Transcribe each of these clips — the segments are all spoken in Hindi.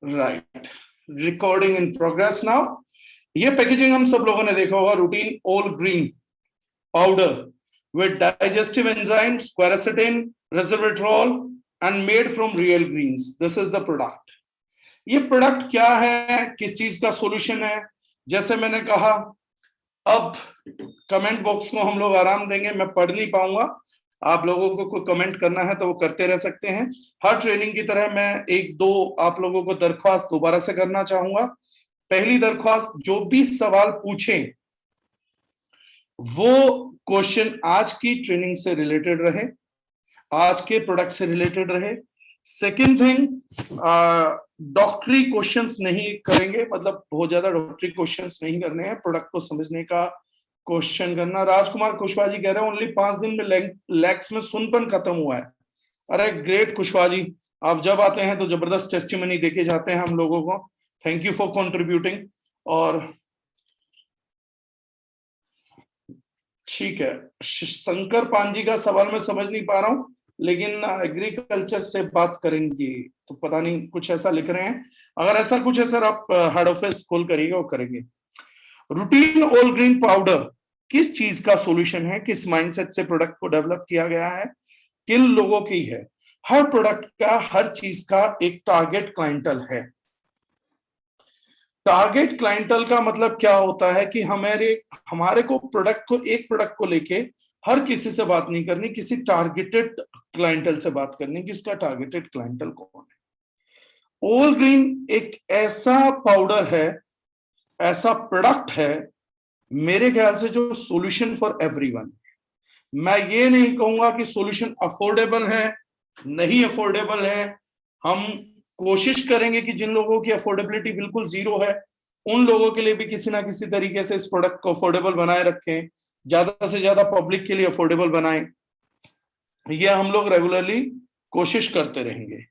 Right, recording in progress now. ये पैकेजिंग हम सब लोगों ने देखा होगा, routine all green powder with digestive enzymes, quercetin, resveratrol and made from real greens. This is the product. ये प्रोडक्ट क्या है, किस चीज का सॉल्यूशन है? जैसे मैंने कहा, अब कमेंट बॉक्स को हम लोग आराम देंगे, मैं पढ़ नहीं पाऊंगा। आप लोगों को कोई कमेंट करना है तो वो करते रह सकते हैं। हर ट्रेनिंग की तरह मैं एक दो आप लोगों को दरख्वास्त दोबारा से करना चाहूंगा। पहली दरख्वास्त, जो भी सवाल पूछें वो क्वेश्चन आज की ट्रेनिंग से रिलेटेड रहे, आज के प्रोडक्ट से रिलेटेड रहे। सेकेंड थिंग, डॉक्टरी क्वेश्चंस नहीं करेंगे, मतलब बहुत ज्यादा डॉक्टरी क्वेश्चंस नहीं करने हैं, प्रोडक्ट को समझने का क्वेश्चन करना। राजकुमार कुशवाहा जी कह रहे हैं ओनली 5 दिन में लैक्स में सुनपन खत्म हुआ है। अरे ग्रेट कुशवाहा जी, आप जब आते हैं तो जबरदस्त टेस्टिमनी देके जाते हैं हम लोगों को। Thank you for contributing. और ठीक है, शंकर पांजी का सवाल मैं समझ नहीं पा रहा हूं, लेकिन एग्रीकल्चर से बात करेंगे तो पता नहीं, कुछ ऐसा लिख रहे हैं। अगर ऐसा कुछ है सर, आप हेड ऑफिस कॉल करिएगा और करेंगे। रूटीन ऑल ग्रीन पाउडर किस चीज का सॉल्यूशन है, किस माइंडसेट से प्रोडक्ट को डेवलप किया गया है, किन लोगों की है? हर प्रोडक्ट का, हर चीज का एक टारगेट क्लाइंटल है। टारगेट क्लाइंटल का मतलब क्या होता है कि हमारे को एक प्रोडक्ट को लेके हर किसी से बात नहीं करनी, किसी टारगेटेड क्लाइंटल से बात करनी कि उसका टारगेटेड क्लाइंटल कौन है। ऑल ग्रीन एक ऐसा पाउडर है, ऐसा प्रोडक्ट है मेरे ख्याल से जो सॉल्यूशन फॉर एवरीवन। मैं ये नहीं कहूंगा कि सॉल्यूशन अफोर्डेबल है, नहीं अफोर्डेबल है। हम कोशिश करेंगे कि जिन लोगों की अफोर्डेबिलिटी बिल्कुल जीरो है, उन लोगों के लिए भी किसी ना किसी तरीके से इस प्रोडक्ट को अफोर्डेबल बनाए रखें, ज्यादा से ज्यादा पब्लिक के लिए अफोर्डेबल बनाएं। ये हम लोग रेगुलरली कोशिश करते रहेंगे।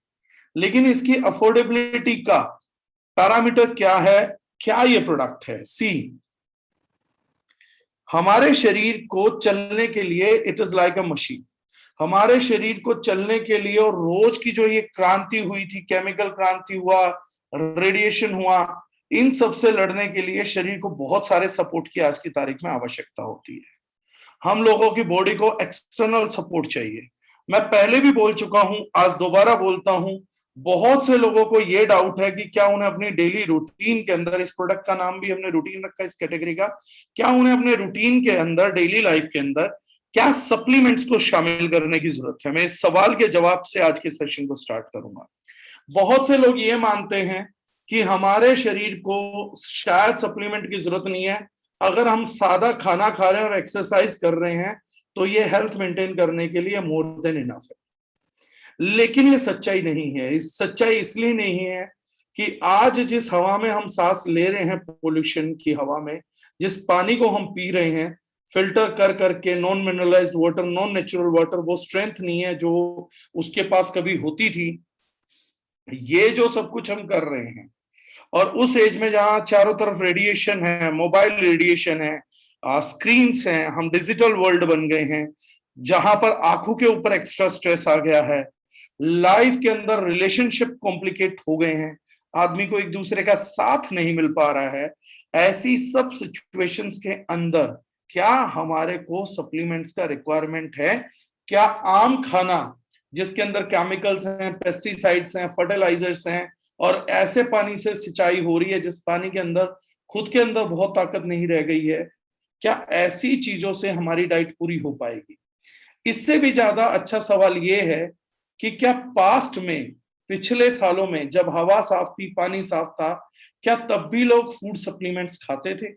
लेकिन इसकी अफोर्डेबिलिटी का पैरामीटर क्या है, क्या ये प्रोडक्ट है? सी, हमारे शरीर को चलने के लिए it is like a machine. हमारे शरीर को चलने के लिए और रोज की जो ये क्रांति हुई थी, केमिकल क्रांति हुआ, रेडिएशन हुआ, इन सब से लड़ने के लिए शरीर को बहुत सारे सपोर्ट की आज की तारीख में आवश्यकता होती है। हम लोगों की बॉडी को एक्सटर्नल सपोर्ट चाहिए। मैं पहले भी बोल चुका हूं, आज दोबारा बोलता हूं, बहुत से लोगों को यह डाउट है कि क्या उन्हें अपनी डेली रूटीन के अंदर, इस प्रोडक्ट का नाम भी हमने रूटीन रखा इस कैटेगरी का, क्या उन्हें अपने रूटीन के अंदर, डेली लाइफ के अंदर क्या सप्लीमेंट्स को शामिल करने की जरूरत है? मैं इस सवाल के जवाब से आज के सेशन को स्टार्ट करूंगा। बहुत से लोग ये मानते हैं कि हमारे शरीर को शायद सप्लीमेंट की जरूरत नहीं है, अगर हम सादा खाना खा रहे हैं और एक्सरसाइज कर रहे हैं तो ये हेल्थ मेंटेन करने के लिए मोर देन इनफ है। लेकिन ये सच्चाई नहीं है। इस सच्चाई इसलिए नहीं है कि आज जिस हवा में हम सांस ले रहे हैं, पोल्यूशन की हवा में, जिस पानी को हम पी रहे हैं फिल्टर कर करके, non mineralized water, non natural water, वो स्ट्रेंथ नहीं है जो उसके पास कभी होती थी। ये जो सब कुछ हम कर रहे हैं, और उस एज में जहां चारों तरफ रेडिएशन है, मोबाइल रेडिएशन है, स्क्रीन्स हैं, हम डिजिटल वर्ल्ड बन गए हैं, जहां पर आंखों के ऊपर एक्स्ट्रा स्ट्रेस आ गया है, लाइफ के अंदर रिलेशनशिप कॉम्प्लिकेट हो गए हैं, आदमी को एक दूसरे का साथ नहीं मिल पा रहा है, ऐसी सब सिचुएशंस के अंदर क्या हमारे को सप्लीमेंट्स का रिक्वायरमेंट है? क्या आम खाना जिसके अंदर केमिकल्स हैं, पेस्टिसाइड्स हैं, फर्टिलाइजर्स हैं, और ऐसे पानी से सिंचाई हो रही है जिस पानी के अंदर खुद के अंदर बहुत ताकत नहीं रह गई है, क्या ऐसी चीजों से हमारी डाइट पूरी हो पाएगी? इससे भी ज्यादा अच्छा सवाल ये है कि क्या पास्ट में, पिछले सालों में जब हवा साफ थी, पानी साफ था, क्या तब भी लोग फूड सप्लीमेंट्स खाते थे?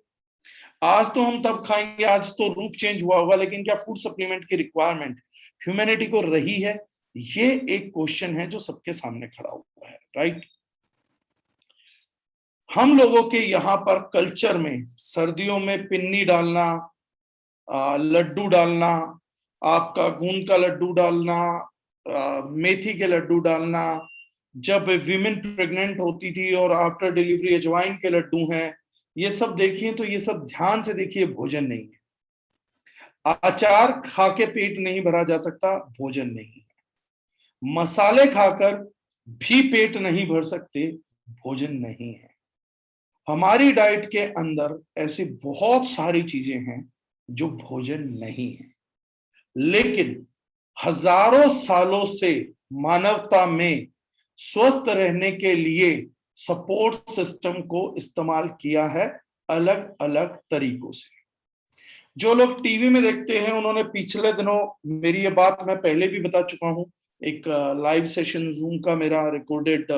आज तो हम तब खाएंगे, आज तो रूप चेंज हुआ होगा, लेकिन क्या फूड सप्लीमेंट की रिक्वायरमेंट ह्यूमैनिटी को रही है? ये एक क्वेश्चन है जो सबके सामने खड़ा हुआ है, राइट? हम लोगों के यहाँ पर कल्चर में सर्दियों में पिन्नी डालना, लड्डू डालना, आपका गूंद का लड्डू डालना, मेथी के लड्डू डालना, जब विमेन प्रेग्नेंट होती थी और आफ्टर डिलीवरी अजवाइन के लड्डू हैं, ये सब देखिए तो ये सब ध्यान से देखिए, भोजन नहीं है। अचार खा के पेट नहीं भरा जा सकता, भोजन नहीं है। मसाले खाकर भी पेट नहीं भर सकते, भोजन नहीं है। हमारी डाइट के अंदर ऐसी बहुत सारी चीजें हैं जो भोजन नहीं है, लेकिन हजारों सालों से मानवता में स्वस्थ रहने के लिए सपोर्ट सिस्टम को इस्तेमाल किया है अलग अलग तरीकों से। जो लोग टीवी में देखते हैं, उन्होंने पिछले दिनों, मेरी ये बात मैं पहले भी बता चुका हूं, एक लाइव सेशन जूम का मेरा रिकॉर्डेड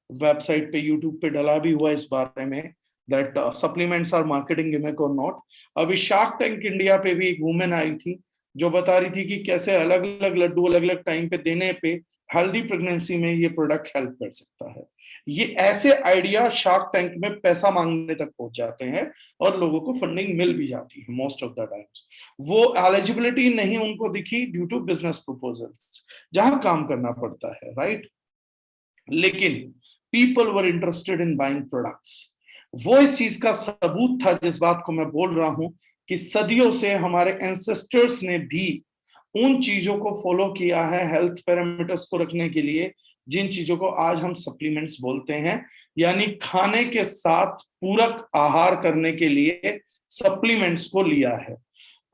वेबसाइट पे, यूट्यूब पे डला भी हुआ इस बारे में, that supplements are marketing gimmick और नॉट। अभी शार्क टैंक इंडिया पे भी एक वुमेन आई थी जो बता रही थी कि कैसे अलग अलग लड्डू अलग अलग टाइम पे देने पे हेल्दी प्रेगनेंसी में ये प्रोडक्ट हेल्प कर सकता है। ये ऐसे आइडिया शार्क टैंक में पैसा मांगने तक पहुंच जाते हैं और लोगों को फंडिंग मिल भी जाती है मोस्ट ऑफ द टाइम्स। वो एलिजिबिलिटी नहीं उनको दिखी ड्यू टू बिजनेस प्रपोजल्स, जहां काम करना पड़ता है, राइट। लेकिन people were interested in buying products. वो इस चीज का सबूत था जिस बात को मैं बोल रहा हूं कि सदियों से हमारे एंसेस्टर्स ने भी उन चीजों को फॉलो किया है हेल्थ पैरामीटर्स को रखने के लिए, जिन चीजों को आज हम सप्लीमेंट्स बोलते हैं, यानी खाने के साथ पूरक आहार करने के लिए सप्लीमेंट्स को लिया है।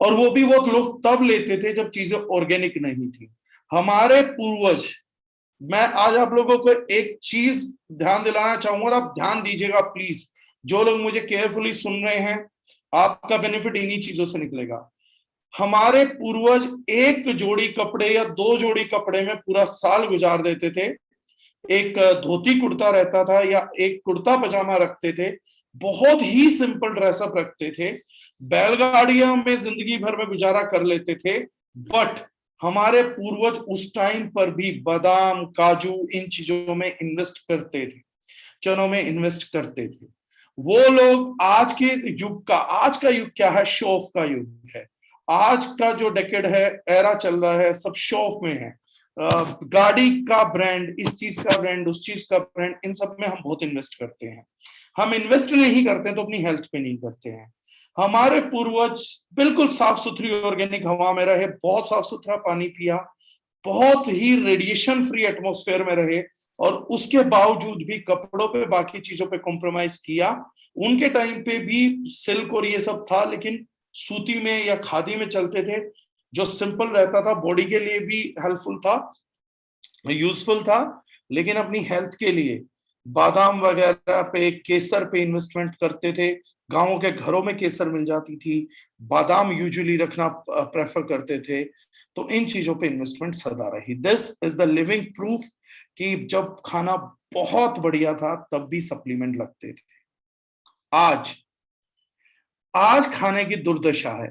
और वो भी वो लोग तब लेते थे जब चीजें ऑर्गेनिक नहीं थी। हमारे पूर्वज, मैं आज आप लोगों को एक चीज ध्यान दिलाना चाहूंगा और आप ध्यान दीजिएगा प्लीज, जो लोग मुझे केयरफुली सुन रहे हैं, आपका बेनिफिट इन्हीं चीजों से निकलेगा। हमारे पूर्वज एक जोड़ी कपड़े या दो जोड़ी कपड़े में पूरा साल गुजार देते थे। एक धोती कुर्ता रहता था या एक कुर्ता पजामा रखते थे, बहुत ही सिंपल ड्रेसअप रखते थे, बैलगाड़ियों में जिंदगी भर में गुजारा कर लेते थे। बट हमारे पूर्वज उस टाइम पर भी बादाम, काजू, इन चीजों में इन्वेस्ट करते थे, चनों में इन्वेस्ट करते थे। वो लोग आज के युग का, आज का युग क्या है, शो ऑफ का युग है। आज का जो डेकेड है, एरा चल रहा है, सब शो ऑफ में है। गाड़ी का ब्रांड, इस चीज का ब्रांड, उस चीज का ब्रांड, इन सब में हम बहुत इन्वेस्ट करते हैं। हम इन्वेस्ट नहीं करते तो अपनी हेल्थ पे नहीं करते हैं। हमारे पूर्वज बिल्कुल साफ सुथरी ऑर्गेनिक हवा में रहे, बहुत साफ सुथरा पानी पिया, बहुत ही रेडिएशन फ्री एटमॉस्फेयर में रहे, और उसके बावजूद भी कपड़ों पे, बाकी चीजों पे कॉम्प्रोमाइज किया। उनके टाइम पे भी सिल्क और ये सब था, लेकिन सूती में या खादी में चलते थे, जो सिंपल रहता था, बॉडी के लिए भी हेल्पफुल था, यूजफुल था। लेकिन अपनी हेल्थ के लिए बादाम वगैरह पे, केसर पे इन्वेस्टमेंट करते थे। गांवों के घरों में केसर मिल जाती थी, बादाम यूजुअली रखना प्रेफर करते थे। तो इन चीजों पे इन्वेस्टमेंट सदा रही। This is the living proof कि जब खाना बहुत बढ़िया था तब भी सप्लीमेंट लगते थे। आज आज खाने की दुर्दशा है।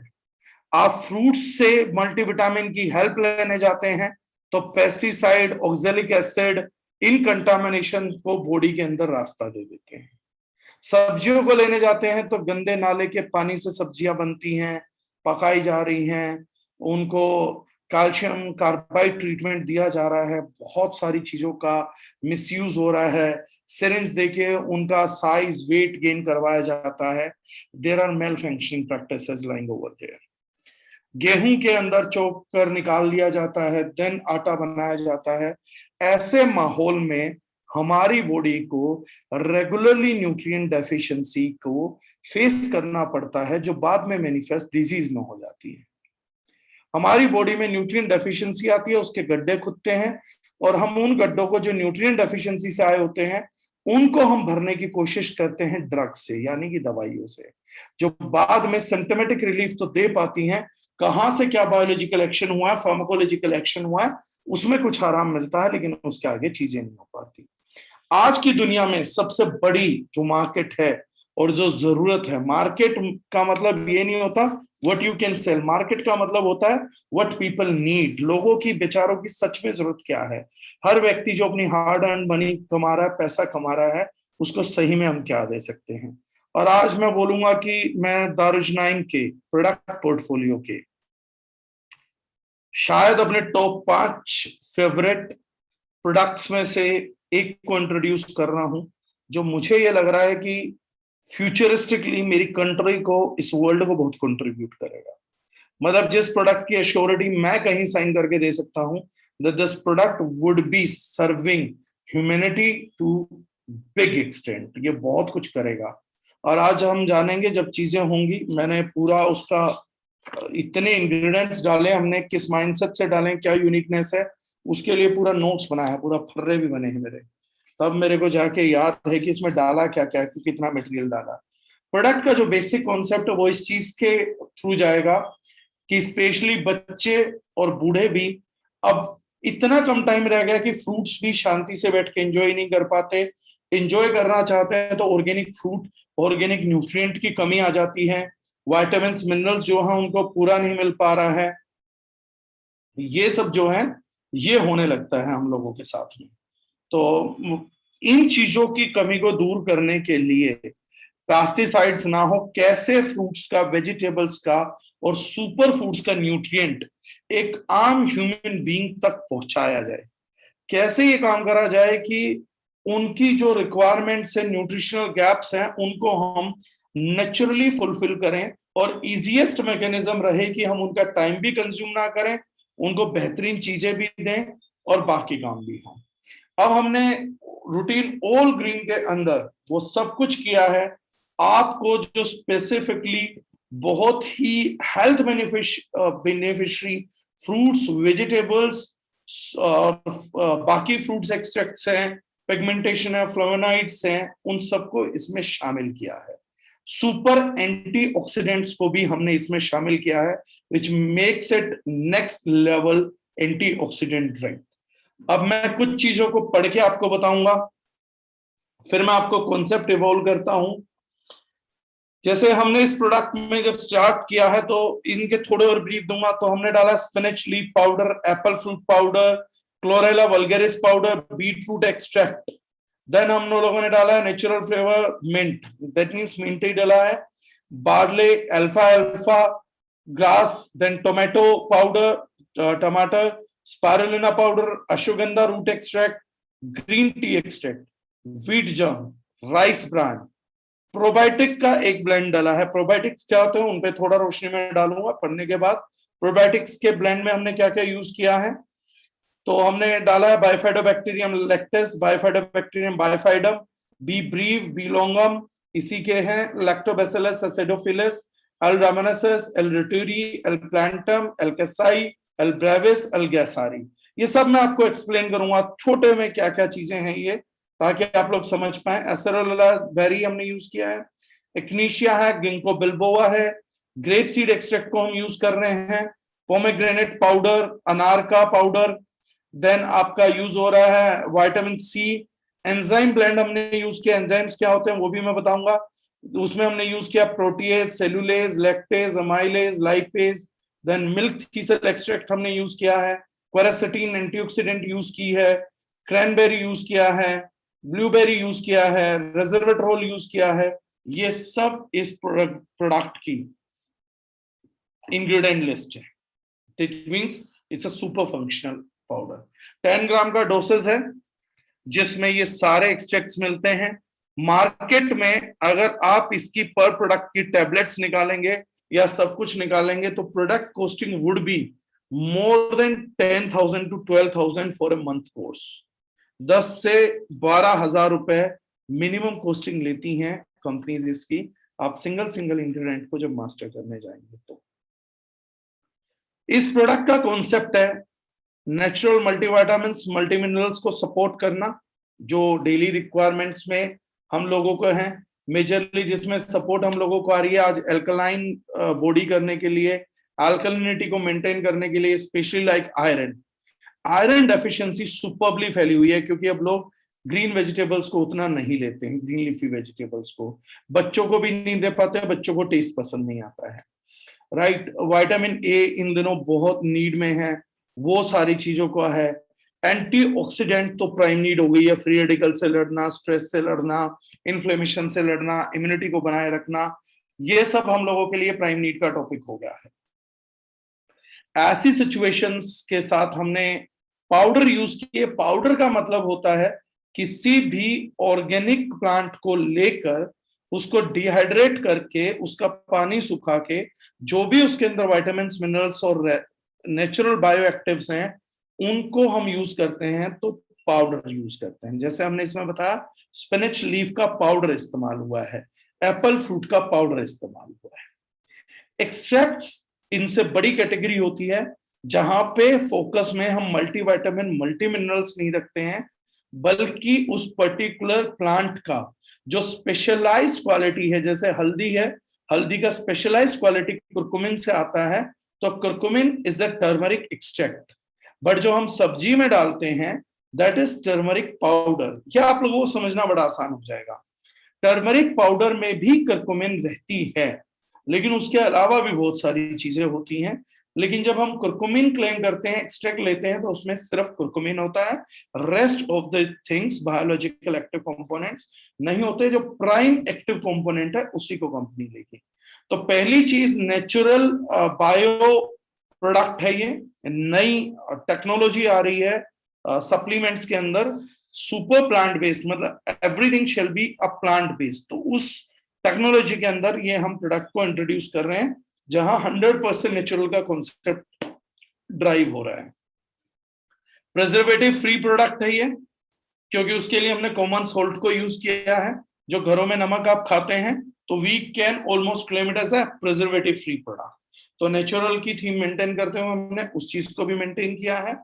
आप फ्रूट्स से मल्टीविटामिन की हेल्प लेने जाते हैं तो पेस्टिसाइड, ऑक्जेलिक एसिड, इन कंटामिनेशन को बॉडी के अंदर रास्ता दे देते हैं। सब्जियों को लेने जाते हैं तो गंदे नाले के पानी से सब्जियां बनती हैं, पकाई जा रही हैं, उनको कैल्शियम कार्बाइड ट्रीटमेंट दिया जा रहा है, बहुत सारी चीजों का मिसयूज हो रहा है, सिरिंज देके उनका साइज, वेट गेन करवाया जाता है। There are malfunctioning practices lying over there. गेहूं के अंदर चोक कर निकाल दिया जाता है, देन आटा बनाया जाता है। ऐसे माहौल में हमारी बॉडी को रेगुलरली न्यूट्रिएंट डेफिशिएंसी को फेस करना पड़ता है, जो बाद में मैनिफेस्ट डिजीज में हो जाती है। हमारी बॉडी में न्यूट्रिएंट डेफिशिएंसी आती है, उसके गड्ढे खुदते हैं, और हम उन गड्ढों को जो न्यूट्रिएंट डेफिशिएंसी से आए होते हैं उनको हम भरने की कोशिश करते हैं ड्रग से, यानी कि दवाइयों से, जो बाद में सिम्टोमेटिक रिलीफ तो दे पाती हैं। कहां से क्या बायोलॉजिकल एक्शन हुआ है, फार्माकोलॉजिकल एक्शन हुआ है, उसमें कुछ आराम मिलता है, लेकिन उसके आगे चीजें नहीं हो पाती। आज की दुनिया में सबसे बड़ी जो मार्केट है और जो जरूरत है, मार्केट का मतलब ये नहीं होता what you can sell, market का मतलब होता है व्हाट पीपल नीड। लोगों की, बेचारों की सच में जरूरत क्या है। हर व्यक्ति जो अपनी हार्ड अर्न मनी कमा रहा है, पैसा कमा रहा है, उसको सही में हम क्या दे सकते हैं। और आज मैं बोलूंगा कि मैं दारुजनाइन के प्रोडक्ट पोर्टफोलियो के शायद अपने टॉप 5 फेवरेट प्रोडक्ट्स में से एक को इंट्रोड्यूस कर रहा हूं, जो मुझे ये लग रहा है कि फ्यूचरिस्टिकली मेरी कंट्री को, इस वर्ल्ड को बहुत कंट्रीब्यूट करेगा। मतलब जिस प्रोडक्ट की एश्योरिटी मैं कहीं साइन करके दे सकता हूं that this product would be serving humanity to big extent, ये बहुत कुछ करेगा। और आज हम जानेंगे जब चीजें होंगी। मैंने पूरा उसका इतने इंग्रेडिएंट्स डाले हमने, किस माइंडसेट से डालें, क्या यूनिकनेस है, उसके लिए पूरा नोट्स बनाया, पूरा फर्रे भी बने हैं मेरे। तब मेरे को जाके याद है कि इसमें डाला क्या क्या, कितना मटेरियल डाला। प्रोडक्ट का जो बेसिक कॉन्सेप्ट है वो इस चीज के थ्रू जाएगा कि स्पेशली बच्चे और बूढ़े भी अब इतना कम टाइम रह गया कि फ्रूट्स भी शांति से बैठ के एंजॉय नहीं कर पाते। एंजॉय करना चाहते हैं तो ऑर्गेनिक फ्रूट, ऑर्गेनिक न्यूट्रिएंट की कमी आ जाती है, विटामिन मिनरल्स जो है उनको पूरा नहीं मिल पा रहा है। ये सब जो है ये होने लगता है हम लोगों के साथ में। तो इन चीजों की कमी को दूर करने के लिए, पेस्टिसाइड्स ना हो, कैसे फ्रूट्स का, वेजिटेबल्स का और सुपर फूड्स का न्यूट्रिएंट एक आम ह्यूमन बीइंग तक पहुंचाया जाए, कैसे ये काम करा जाए कि उनकी जो रिक्वायरमेंट्स है, न्यूट्रिशनल गैप्स हैं, उनको हम नेचुरली फुलफिल करें और इजीएस्ट मैकेनिज्म रहे कि हम उनका टाइम भी कंज्यूम ना करें, उनको बेहतरीन चीजें भी दें और बाकी काम भी हों। अब हमने रूटीन ऑल ग्रीन के अंदर वो सब कुछ किया है। आपको जो स्पेसिफिकली बहुत ही हेल्थ बेनिफिशियरी फ्रूट्स, वेजिटेबल्स और बाकी फ्रूट्स एक्सट्रैक्ट्स हैं, पिगमेंटेशन है, फ्लोवेनाइड्स हैं, उन सबको इसमें शामिल किया है। सुपर एंटीऑक्सीडेंट्स को भी हमने इसमें शामिल किया है, which makes it next level antioxidant drink. अब मैं कुछ चीजों को पढ़ के आपको बताऊंगा, फिर मैं आपको कॉन्सेप्ट इवॉल्व करता हूं। जैसे हमने इस प्रोडक्ट में जब स्टार्ट किया है तो इनके थोड़े और ब्रीफ दूंगा। तो हमने डाला spinach leaf powder, apple fruit powder, chlorella vulgaris powder, beet root extract. Then हम लोगों ने डाला है natural flavour mint, that means mint ही डाला है, बार्ले, अल्फा अल्फा ग्रास, देन टोमेटो पाउडर, टमाटर, spirulina powder, ashwagandha root extract, green tea extract, wheat germ, rice brand, probiotic का एक ब्लेंड डाला है। प्रोबायोटिक्स क्या होते हैं उन पे थोड़ा रोशनी में डालूंगा पढ़ने के बाद। प्रोबायोटिक्स के ब्लेंड में हमने क्या क्या यूज किया है, तो हमने डाला है bifidobacterium lactis, bifidobacterium bifidum, B breve, B longum, इसी के हैं lactobacillus acidophilus, L rhamnosus, L reuteri, L plantarum, L casei, L brevis, L gasseri. ये सब मैं आपको एक्सप्लेन करूंगा छोटे में क्या क्या चीजें हैं ये, ताकि आप लोग समझ पाए। एसेरोला बेरी हमने यूज किया है, एक्नीशिया है, गिंको बिल्बोआ है, ग्रेप सीड एक्सट्रैक्ट को हम यूज कर रहे हैं, पोमेग्रेनेट पाउडर, अनार का पाउडर, देन आपका यूज हो रहा है विटामिन सी। एंजाइम ब्लेंड हमने यूज किया, एंजाइम्स क्या होते हैं वो भी मैं बताऊंगा। उसमें हमने यूज किया protease, cellulase, lactase, amylase, lipase, then milk thistle extract हमने यूज किया है, क्वेरासेटिन एंटीऑक्सीडेंट यूज की है, क्रैनबेरी यूज किया है, ब्लूबेरी यूज किया है, रेजर्वेट्रोल यूज किया है। ये सब इस प्रोडक्ट की इंग्रेडिएंट लिस्ट है। It means it's a super functional powder. 10 ग्राम का डोसेज है जिसमें ये सारे एक्सट्रैक्ट्स मिलते हैं। मार्केट में अगर आप इसकी पर प्रोडक्ट की टैबलेट्स निकालेंगे या सब कुछ निकालेंगे तो product costing would be more than 10,000 to 12,000 for a month course. 10 से 12,000 रुपए मिनिमम कॉस्टिंग लेती हैं कंपनीज इसकी, आप सिंगल इंग्रेडिएंट को जब मास्टर करने जाएंगे तो। इस प्रोडक्ट का कॉन्सेप्ट है नेचुरल मल्टीविटामिन मल्टीमिनरल्स को सपोर्ट करना, जो डेली रिक्वायरमेंट्स में हम लोगों को है मेजरली, जिसमें सपोर्ट हम लोगों को आ रही है आज एल्कलाइन बॉडी करने के लिए, अल्कलिनिटी को मेंटेन करने के लिए, specially like iron. Iron deficiency superbly फैली हुई है क्योंकि अब लोग ग्रीन वेजिटेबल्स को उतना नहीं लेते हैं, ग्रीन लीफी वेजिटेबल्स को बच्चों को भी नहीं दे पाते हैं, बच्चों को टेस्ट पसंद नहीं आता है, राइट। विटामिन ए इन दिनों बहुत नीड में है, वो सारी चीजों का है। एंटीऑक्सीडेंट तो प्राइम नीड हो गई है, फ्री रेडिकल से लड़ना, स्ट्रेस से लड़ना, इन्फ्लेमेशन से लड़ना, इम्यूनिटी को बनाए रखना, ये सब हम लोगों के लिए प्राइम नीड का टॉपिक हो गया है। ऐसी सिचुएशंस के साथ हमने पाउडर यूज किए। पाउडर का मतलब होता है किसी भी ऑर्गेनिक प्लांट को लेकर उसको डिहाइड्रेट करके उसका पानी सुखा के जो भी उसके अंदर विटामिन्स, मिनरल्स और नेचुरल बायोएक्टिव्स हैं उनको हम यूज करते हैं। तो पाउडर यूज करते हैं। जैसे हमने इसमें बताया स्पिनच लीफ का पाउडर इस्तेमाल हुआ है, एप्पल फ्रूट का पाउडर इस्तेमाल हुआ है। एक्सट्रैक्ट्स इनसे बड़ी कैटेगरी होती है जहां पे फोकस में हम मल्टीविटामिन मल्टी मिनरल्स नहीं रखते हैं, बल्कि उस पर्टिकुलर प्लांट का जो स्पेशलाइज्ड क्वालिटी है, जैसे हल्दी है, हल्दी का स्पेशलाइज्ड क्वालिटी कुरकुमिन से आता है, तो curcumin is a turmeric extract. But जो हम सब्जी में डालते हैं दैट इज टर्मरिक पाउडर। यह आप लोगों को समझना बड़ा आसान हो जाएगा। टर्मरिक पाउडर में भी कुरकुमिन रहती है, लेकिन उसके अलावा भी बहुत सारी चीजें होती हैं। लेकिन जब हम कुरकुमिन क्लेम करते हैं, एक्सट्रैक्ट लेते हैं, तो उसमें सिर्फ कुरकुमिन होता है, rest of the things biological active components नहीं होते। जो प्राइम एक्टिव कंपोनेंट है उसी को कंपनी लेगी। तो पहली चीज नेचुरल बायो प्रोडक्ट है, ये नई टेक्नोलॉजी आ रही है सप्लीमेंट्स के अंदर, सुपर प्लांट बेस्ड, मतलब everything shall be a plant based. तो उस टेक्नोलॉजी के अंदर ये हम प्रोडक्ट को इंट्रोड्यूस कर रहे हैं जहां 100% नेचुरल का कॉन्सेप्ट ड्राइव हो रहा है। प्रिजर्वेटिव फ्री प्रोडक्ट है ये, क्योंकि उसके लिए हमने कॉमन सोल्ट को यूज किया है। जो घरों में नमक आप खाते हैं, तो we can almost claim it as a preservative free product. तो नेचुरल की थीम मेंटेन करते हुए हमने उस चीज को भी मेंटेन किया है।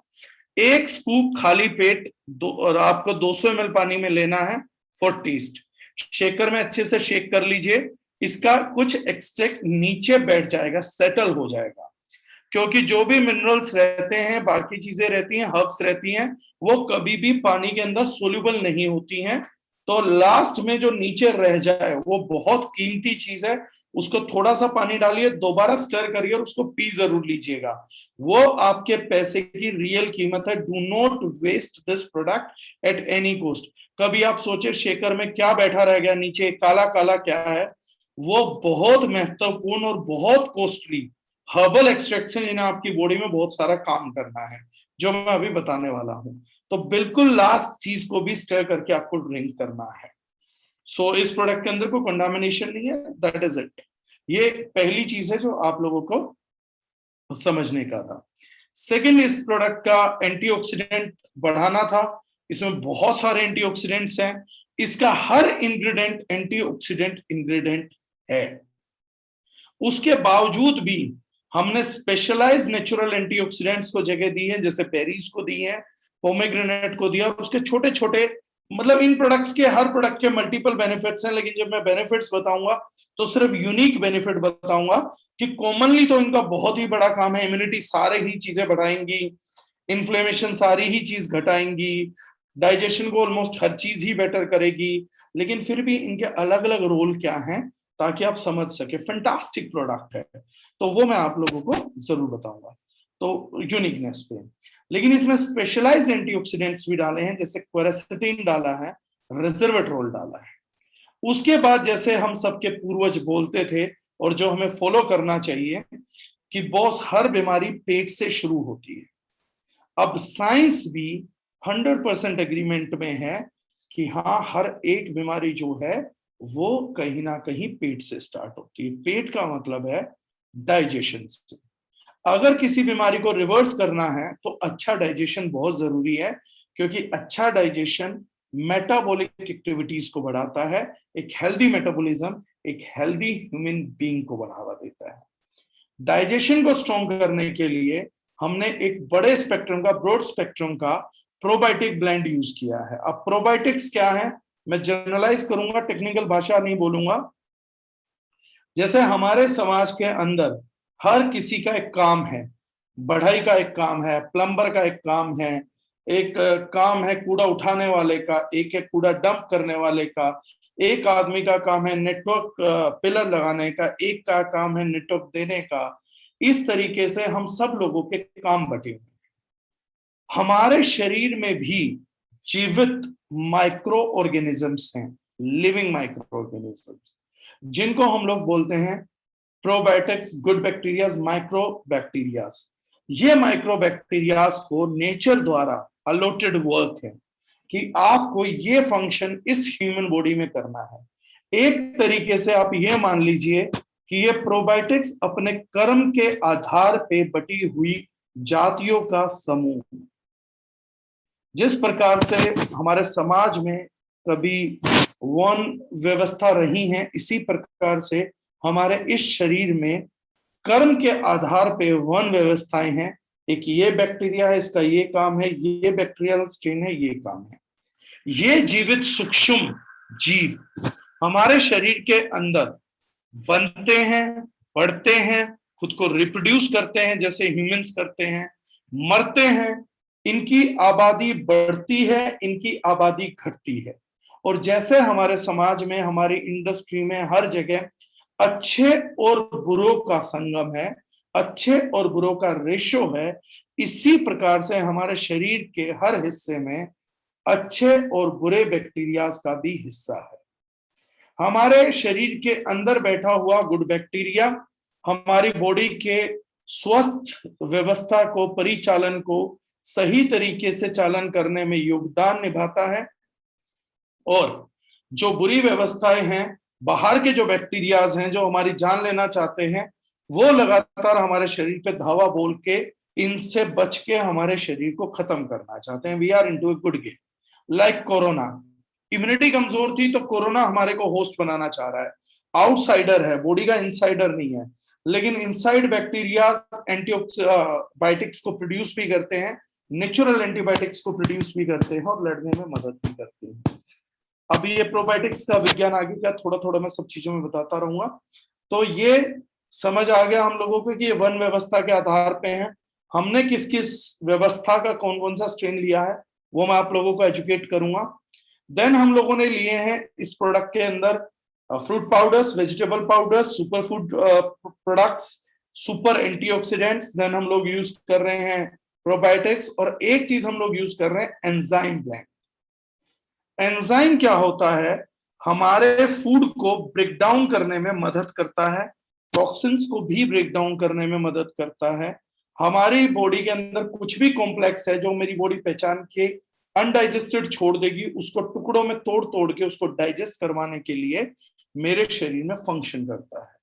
एक स्कूप खाली पेट और आपको 200 ml पानी में लेना है फॉर टेस्ट। शेकर में अच्छे से शेक कर लीजिए, इसका कुछ एक्सट्रैक्ट नीचे बैठ जाएगा, सेटल हो जाएगा, क्योंकि जो भी मिनरल्स रहते हैं, बाकी चीजें रहती हैं, हर्ब्स रहती हैं, वो कभी भी पानी के अंदर सोल्यूबल नहीं होती हैं। तो लास्ट में जो नीचे रह जाए वो बहुत कीमती चीज है, उसको थोड़ा सा पानी डालिए, दोबारा स्टर करिए और उसको पी जरूर लीजिएगा। वो आपके पैसे की रियल कीमत है। Do not waste this product at any cost. कभी आप सोचे शेकर में क्या बैठा रह गया नीचे, काला काला क्या है, वो बहुत महत्वपूर्ण और बहुत कॉस्टली हर्बल एक्सट्रैक्शन जिन्हें आपकी बॉडी में बहुत सारा काम करना है, जो मैं अभी बताने वाला हूं। तो बिल्कुल लास्ट चीज को भी स्टर करके आपको ड्रिंक करना है। सो इस प्रोडक्ट के अंदर कोई कंटामिनेशन नहीं है, दैट इज इट। ये पहली चीज है जो आप लोगों को समझने का था। सेकंड, इस प्रोडक्ट का एंटीऑक्सीडेंट बढ़ाना था। इसमें बहुत सारे एंटीऑक्सीडेंट्स हैं, इसका हर इंग्रेडिएंट एंटीऑक्सीडेंट इंग्रेडिएंट है। उसके बावजूद भी हमने स्पेशलाइज्ड नेचुरल एंटीऑक्सीडेंट्स को जगह दी है, जैसे बेरीज को दी है, पोमेग्रेनेट को दिया, उसके छोटे छोटे, मतलब इन प्रोडक्ट्स के हर प्रोडक्ट के मल्टीपल बेनिफिट्स हैं, लेकिन जब मैं बेनिफिट्स बताऊंगा तो सिर्फ यूनिक बेनिफिट बताऊंगा कि कॉमनली तो इनका बहुत ही बड़ा काम है, इम्यूनिटी सारे ही चीजें बढ़ाएंगी, इन्फ्लेमेशन सारी ही चीज घटाएंगी, डाइजेशन को ऑलमोस्ट हर चीज ही बेटर करेगी। लेकिन फिर भी इनके अलग अलग रोल क्या हैं ताकि आप समझ सके। फैंटास्टिक प्रोडक्ट है, तो वो मैं आप लोगों को जरूर बताऊंगा तो यूनिकनेस पे। लेकिन इसमें स्पेशलाइज्ड एंटीऑक्सीडेंट्स भी डाले हैं, जैसे क्वेरासिटीन डाला है, रेसवेट्रोल डाला है। उसके बाद जैसे हम सबके पूर्वज बोलते थे और जो हमें फॉलो करना चाहिए कि बॉस हर बीमारी पेट से शुरू होती है। अब साइंस भी 100% एग्रीमेंट में है कि हाँ, हर एक बीमारी जो है वो कहीं ना कहीं पेट से स्टार्ट होती है। पेट का मतलब है डाइजेशन से। अगर किसी बीमारी को रिवर्स करना है तो अच्छा डाइजेशन बहुत जरूरी है, क्योंकि अच्छा डाइजेशन मेटाबॉलिक एक्टिविटीज को बढ़ाता है। एक हेल्दी मेटाबॉलिज्म एक हेल्दी ह्यूमन बीइंग को बढ़ावा देता है। डाइजेशन को स्ट्रॉन्ग करने के लिए हमने एक बड़े स्पेक्ट्रम का, ब्रॉड स्पेक्ट्रम का प्रोबायोटिक ब्लेंड यूज किया है। अब प्रोबायोटिक्स क्या है, मैं जनरलाइज करूंगा, टेक्निकल भाषा नहीं बोलूंगा। जैसे हमारे समाज के अंदर हर किसी का एक काम है, बढ़ई का एक काम है, प्लम्बर का एक काम है, एक काम है कूड़ा उठाने वाले का, एक है कूड़ा डंप करने वाले का, एक आदमी का काम है नेटवर्क पिलर लगाने का, एक का काम है नेटवर्क देने का। इस तरीके से हम सब लोगों के काम बटे हुए हैं। हमारे शरीर में भी जीवित माइक्रो ऑर्गेनिजम्स हैं, लिविंग माइक्रो ऑर्गेनिजम्स, जिनको हम लोग बोलते हैं probiotics, good bacterias, micro bacterias. ये माइक्रो बैक्टीरियाज को नेचर द्वारा अलॉटेड वर्क है कि आपको ये फंक्शन इस ह्यूमन बॉडी में करना है। एक तरीके से आप ये मान लीजिए कि ये प्रोबायोटिक्स अपने कर्म के आधार पे बटी हुई जातियों का समूह। जिस प्रकार से हमारे समाज में कभी वन व्यवस्था रही है, इसी प्रकार से हमारे इस शरीर में कर्म के आधार पे वन व्यवस्थाएं हैं। एक ये बैक्टीरिया है, इसका ये काम है, ये बैक्टीरियल स्ट्रेन है, ये काम है। ये जीवित सूक्ष्म जीव हमारे शरीर के अंदर बनते हैं, बढ़ते हैं, खुद को रिप्रोड्यूस करते हैं जैसे ह्यूमंस करते हैं, मरते हैं, इनकी आबादी बढ़ती है, इनकी आबादी घटती है। और जैसे हमारे समाज में, हमारी इंडस्ट्री में, हर जगह अच्छे और बुरों का संगम है, अच्छे और बुरों का रेशो है, इसी प्रकार से हमारे शरीर के हर हिस्से में अच्छे और बुरे बैक्टीरियाज का भी हिस्सा है। हमारे शरीर के अंदर बैठा हुआ गुड बैक्टीरिया हमारी बॉडी के स्वस्थ व्यवस्था को, परिचालन को सही तरीके से चालन करने में योगदान निभाता है। और जो बुरी व्यवस्थाएं हैं, बाहर के जो बैक्टीरियाज हैं जो हमारी जान लेना चाहते हैं, वो लगातार हमारे शरीर पे धावा बोल के इनसे बच के हमारे शरीर को खत्म करना चाहते हैं। We are into a good game. Like corona, immunity कमजोर थी तो कोरोना हमारे को होस्ट बनाना चाह रहा है। आउटसाइडर है, बॉडी का इनसाइडर नहीं है, लेकिन इनसाइड बैक्टीरिया एंटीबायोटिक्स को प्रोड्यूस भी करते हैं, नेचुरल एंटीबायोटिक्स को प्रोड्यूस भी करते हैं और लड़ने में मदद भी करते हैं। अभी ये प्रोबायोटिक्स का विज्ञान आगे क्या थोड़ा थोड़ा मैं सब चीजों में बताता रहूंगा। तो ये समझ आ गया हम लोगों को कि ये वन व्यवस्था के आधार पे है। हमने किस किस व्यवस्था का कौन कौन सा स्ट्रेन लिया है वो मैं आप लोगों को एजुकेट करूंगा। देन हम लोगों ने लिए हैं इस प्रोडक्ट के अंदर fruit powders, vegetable powders, super food products, super antioxidants. Then हम लोग यूज कर रहे हैं प्रोबायोटिक्स, और एक चीज हम लोग यूज कर रहे हैं एंजाइम ब्लेंड। एंजाइम क्या होता है? हमारे फूड को ब्रेक डाउन करने में मदद करता है, टॉक्सिन्स को भी ब्रेक डाउन करने में मदद करता है। हमारी बॉडी के अंदर कुछ भी कॉम्प्लेक्स है जो मेरी बॉडी पहचान के अनडाइजेस्टेड छोड़ देगी, उसको टुकड़ों में तोड़ तोड़ के उसको डाइजेस्ट करवाने के लिए मेरे शरीर में फंक्शन करता है।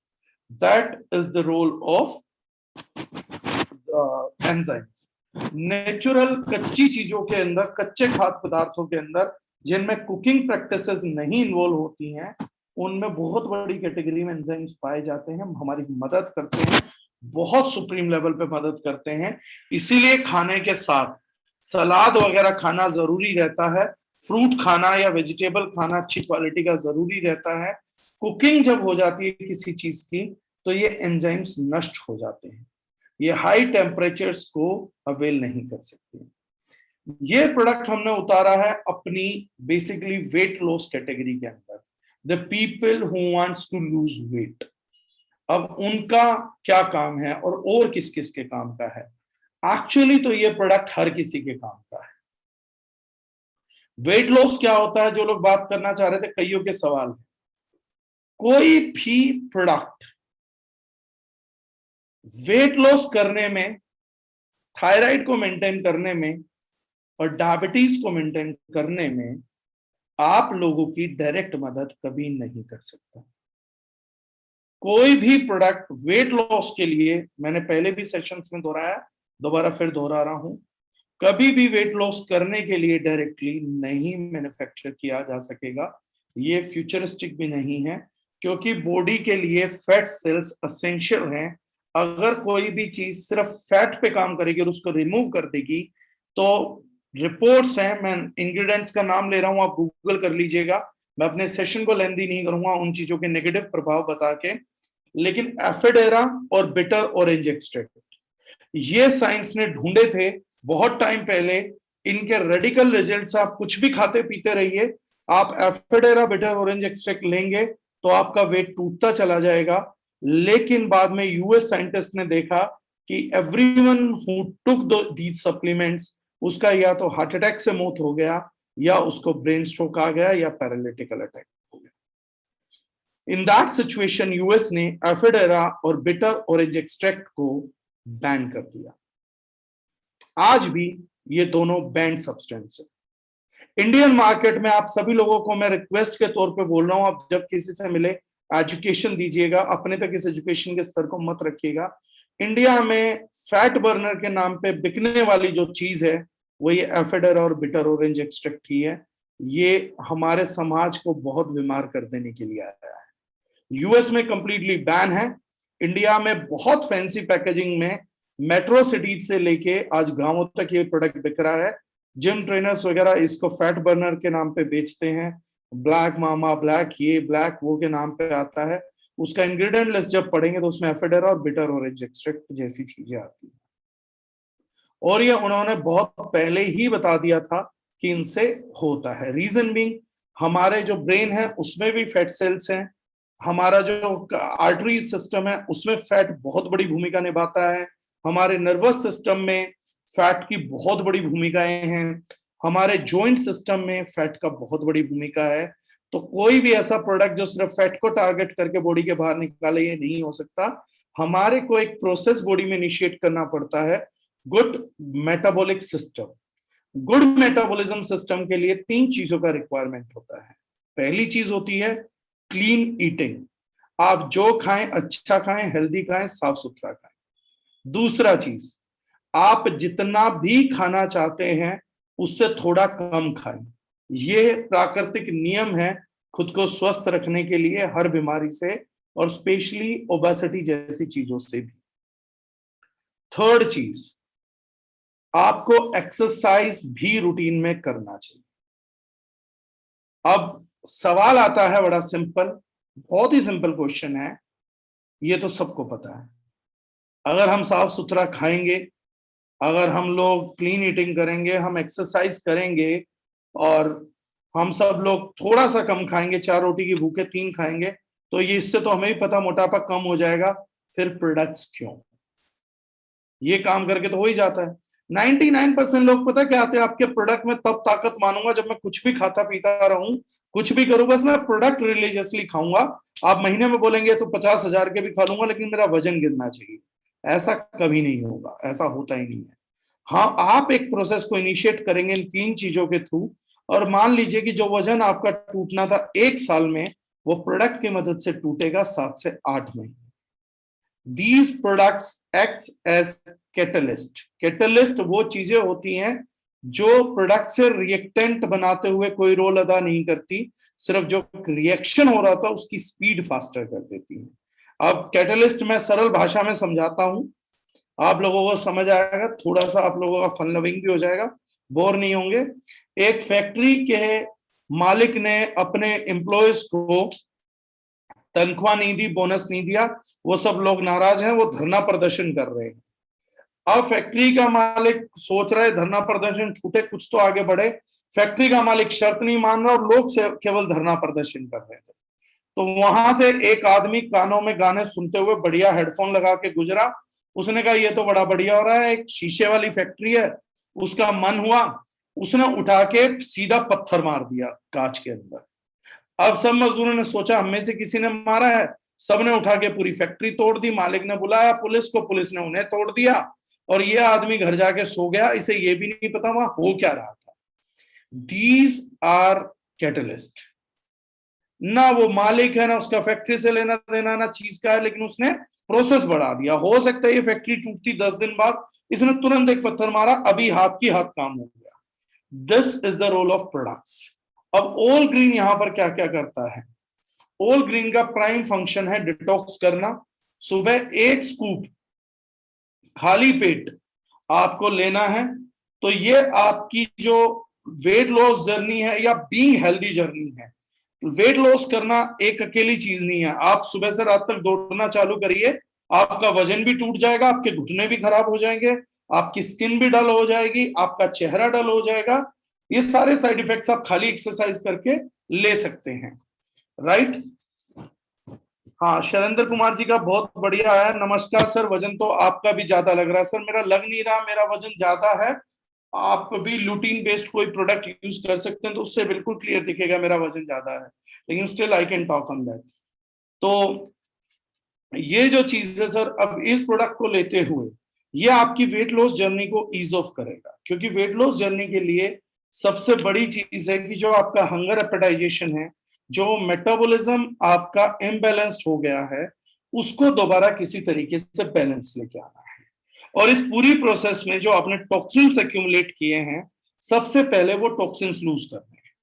That is the role of enzymes. Natural कच्ची चीजों के अंदर, कच्चे खाद्य पदार्थों के अंदर जिनमें कुकिंग प्रैक्टिसेस नहीं इन्वॉल्व होती हैं, उनमें बहुत बड़ी कैटेगरी में एंजाइम्स पाए जाते हैं, हमारी मदद करते हैं, बहुत सुप्रीम लेवल पे मदद करते हैं। इसीलिए खाने के साथ सलाद वगैरह खाना जरूरी रहता है, फ्रूट खाना या वेजिटेबल खाना अच्छी क्वालिटी का जरूरी रहता है। कुकिंग जब हो जाती है किसी चीज की तो ये एंजाइम्स नष्ट हो जाते हैं, ये हाई टेम्परेचर्स को अवेल नहीं कर सकते। ये प्रोडक्ट हमने उतारा है अपनी बेसिकली वेट लॉस कैटेगरी के अंदर, the people who wants to lose weight. अब उनका क्या काम है और किस किस के काम का है? एक्चुअली तो ये प्रोडक्ट हर किसी के काम का है। वेट लॉस क्या होता है, जो लोग बात करना चाह रहे थे, कईयों के सवाल है। कोई भी प्रोडक्ट वेट लॉस करने में, थायराइड को मेंटेन करने में और डायबिटीज को मेंटेन करने में आप लोगों की डायरेक्ट मदद कभी नहीं कर सकता। कोई भी प्रोडक्ट वेट लॉस के लिए, मैंने पहले भी सेशंस में दोहराया, दोबारा फिर दोहरा रहा हूं, कभी भी वेट लॉस करने के लिए डायरेक्टली नहीं मैन्युफैक्चर किया जा सकेगा। ये फ्यूचरिस्टिक भी नहीं है, क्योंकि बॉडी के लिए फैट सेल्स असेंशियल हैं। अगर कोई भी चीज सिर्फ फैट पे काम करेगी और उसको रिमूव कर देगी तो रिपोर्ट्स हैं, मैं इंग्रेडिएंट्स का नाम ले रहा हूं, आप गूगल कर लीजिएगा, मैं अपने सेशन को लेंदी नहीं करूंगा उन चीजों के नेगेटिव प्रभाव बता के, लेकिन एफेडेरा और बिटर ऑरेंज एक्सट्रैक्ट, ये साइंस ने ढूंढे थे बहुत टाइम पहले। इनके रेडिकल रिजल्ट्स, आप कुछ भी खाते पीते रहिए, आप एफेडेरा बिटर ऑरेंज एक्सट्रैक्ट लेंगे तो आपका वेट टूटता चला जाएगा। लेकिन बाद में यूएस साइंटिस्ट ने देखा कि everyone who took these supplements, उसका या तो हार्ट अटैक से मौत हो गया, या उसको ब्रेन स्ट्रोक आ गया, या पैरालिटिकल अटैक हो गया। इन दैट सिचुएशन यूएस ने एफेडेरा और बिटर ऑरेंज एक्सट्रैक्ट को बैन कर दिया। आज भी ये दोनों बैंड सब्सटेंस है। इंडियन मार्केट में आप सभी लोगों को मैं रिक्वेस्ट के तौर पे बोल रहा हूं, आप जब किसी से मिले एजुकेशन दीजिएगा, अपने तक इस एजुकेशन के स्तर को मत रखिएगा। इंडिया में फैट बर्नर के नाम पे बिकने वाली जो चीज है वो ये एफेडर और बिटर ऑरेंज एक्सट्रैक्ट ही है। ये हमारे समाज को बहुत बीमार कर देने के लिए आया है। यूएस में कंप्लीटली बैन है, इंडिया में बहुत फैंसी पैकेजिंग में मेट्रो सिटीज से लेके आज गांवों तक ये प्रोडक्ट बिक रहा है। जिम ट्रेनर्स वगैरह इसको फैट बर्नर के नाम पे बेचते हैं, ब्लैक मामा, ब्लैक ये, ब्लैक वो के नाम पे आता है। उसका इंग्रेडिएंट लिस्ट जब पढ़ेंगे तो उसमें एफेडर और बिटर ऑरेंज एक्सट्रैक्ट जैसी चीजें आती है। और ये उन्होंने बहुत पहले ही बता दिया था कि इनसे होता है। रीजन बीइंग, हमारे जो ब्रेन है उसमें भी फैट सेल्स हैं, हमारा जो आर्टरी सिस्टम है उसमें फैट बहुत बड़ी भूमिका निभाता है, हमारे नर्वस सिस्टम में फैट की बहुत बड़ी भूमिकाएं हैं, हमारे जॉइंट सिस्टम में फैट का बहुत बड़ी भूमिका है। तो कोई भी ऐसा प्रोडक्ट जो सिर्फ फैट को टारगेट करके बॉडी के बाहर निकाले, ये नहीं हो सकता। हमारे को एक प्रोसेस बॉडी में इनिशिएट करना पड़ता है, good metabolic system. Good metabolism system के लिए 3 चीजों का रिक्वायरमेंट होता है। पहली चीज होती है क्लीन ईटिंग, आप जो खाएं अच्छा खाएं, हेल्दी खाएं, साफ सुथरा खाएं। दूसरा चीज, आप जितना भी खाना चाहते हैं उससे थोड़ा कम खाएं। ये प्राकृतिक नियम है खुद को स्वस्थ रखने के लिए हर बीमारी से, और स्पेशली ओबेसिटी जैसी चीजों से भी। थर्ड चीज, आपको एक्सरसाइज भी रूटीन में करना चाहिए। अब सवाल आता है बड़ा सिंपल, बहुत ही सिंपल क्वेश्चन है, ये तो सबको पता है। अगर हम साफ सुथरा खाएंगे, अगर हम लोग क्लीन ईटिंग करेंगे, हम एक्सरसाइज करेंगे, और हम सब लोग थोड़ा सा कम खाएंगे, 4 रोटी की भूखे 3 खाएंगे, तो ये इससे तो हमें ही पता मोटापा कम हो जाएगा। फिर प्रोडक्ट्स क्यों? ये काम करके तो हो ही जाता है। 99% लोग पता क्या आते हैं आपके प्रोडक्ट में, तब ताकत मानूंगा जब मैं कुछ भी खाता पीता रहूं, कुछ भी करूं, बस मैं प्रोडक्ट रिलीजियसली खाऊंगा। आप महीने में बोलेंगे तो 50,000 के भी खा लूंगा, लेकिन मेरा वजन गिरना चाहिए। ऐसा कभी नहीं होगा, ऐसा होता ही नहीं है। हाँ, आप एक प्रोसेस को इनिशिएट करेंगे इन 3 चीजों के थ्रू, और मान लीजिए कि जो वजन आपका टूटना था 1 साल में, वो प्रोडक्ट की मदद से टूटेगा 7 से 8 महीने। These products acts as catalyst। Catalyst वो चीजें होती हैं जो प्रोडक्ट से रिएक्टेंट बनाते हुए कोई रोल अदा नहीं करती, सिर्फ जो रिएक्शन हो रहा था उसकी स्पीड फास्टर कर देती है। अब कैटलिस्ट मैं सरल भाषा में समझाता हूं, आप लोगों को समझ आएगा, थोड़ा सा आप लोगों का फन लविंग भी हो जाएगा, बोर नहीं होंगे। एक फैक्ट्री के मालिक ने अपने एम्प्लॉयज को तनख्वाह नहीं दी, बोनस नहीं दिया, वो सब लोग नाराज हैं, वो धरना प्रदर्शन कर रहे हैं। अब फैक्ट्री का मालिक सोच रहा है धरना प्रदर्शन छूटे, कुछ तो आगे बढ़े। फैक्ट्री का मालिक शर्त नहीं मान रहा और लोग से केवल धरना प्रदर्शन कर रहे थे। तो वहां से एक आदमी कानों में गाने सुनते हुए बढ़िया हेडफोन लगा के गुजरा। उसने कहा ये तो बड़ा बढ़िया हो रहा है, एक शीशे वाली फैक्ट्री है। उसका मन हुआ, उसने उठा के सीधा पत्थर मार दिया कांच के अंदर। अब सब मजदूरों ने सोचा हम में से किसी ने मारा है, सबने उठा के पूरी फैक्ट्री तोड़ दी। मालिक ने बुलाया पुलिस को, पुलिस ने उन्हें तोड़ दिया, और ये आदमी घर जाके सो गया, इसे ये भी नहीं पता वहां हो क्या रहा था। These are catalyst. ना वो मालिक है, ना उसका फैक्ट्री से लेना देना, ना चीज का है, लेकिन उसने प्रोसेस बढ़ा दिया। हो सकता है ये फैक्ट्री टूटती 10 दिन बाद, इसने तुरंत एक पत्थर मारा, अभी हाथ की हाथ काम हो गया। This is the role of products. अब ऑल ग्रीन यहां पर क्या क्या करता है? ऑल ग्रीन का प्राइम फंक्शन है डिटॉक्स करना। सुबह 1 स्कूप खाली पेट आपको लेना है, तो ये आपकी जो वेट लॉस जर्नी है या बीइंग हेल्दी जर्नी है। वेट लॉस करना एक अकेली चीज नहीं है। आप सुबह से रात तक दौड़ना चालू करिए, आपका वजन भी टूट जाएगा, आपके घुटने भी खराब हो जाएंगे, आपकी स्किन भी डल हो जाएगी, आपका चेहरा डल हो जाएगा। ये सारे साइड इफेक्ट्स आप खाली एक्सरसाइज करके ले सकते हैं, राइट? हाँ, शैलेंद्र कुमार जी का बहुत बढ़िया है, नमस्कार सर, वजन तो आपका भी ज्यादा लग रहा है। सर मेरा लग नहीं रहा, मेरा वजन ज्यादा है। आप भी लुटीन बेस्ड कोई प्रोडक्ट यूज कर सकते हैं तो उससे बिल्कुल क्लियर दिखेगा मेरा वजन ज्यादा है, लेकिन still I can talk on that. तो ये जो चीज है सर, अब इस प्रोडक्ट को लेते हुए ये आपकी वेट लॉस जर्नी को ईज ऑफ करेगा, क्योंकि वेट लॉस जर्नी के लिए सबसे बड़ी चीज है कि जो आपका हंगर एपेटाइजेशन है, जो मेटाबॉलिज्म आपका इम्बैलेंस्ड हो गया है, उसको दोबारा किसी तरीके से बैलेंस लेके आना है। और इस पूरी प्रोसेस में जो आपने टॉक्सिन्स एक्यूमुलेट किए हैं, सबसे पहले वो टॉक्सिन्स लूज करने हैं,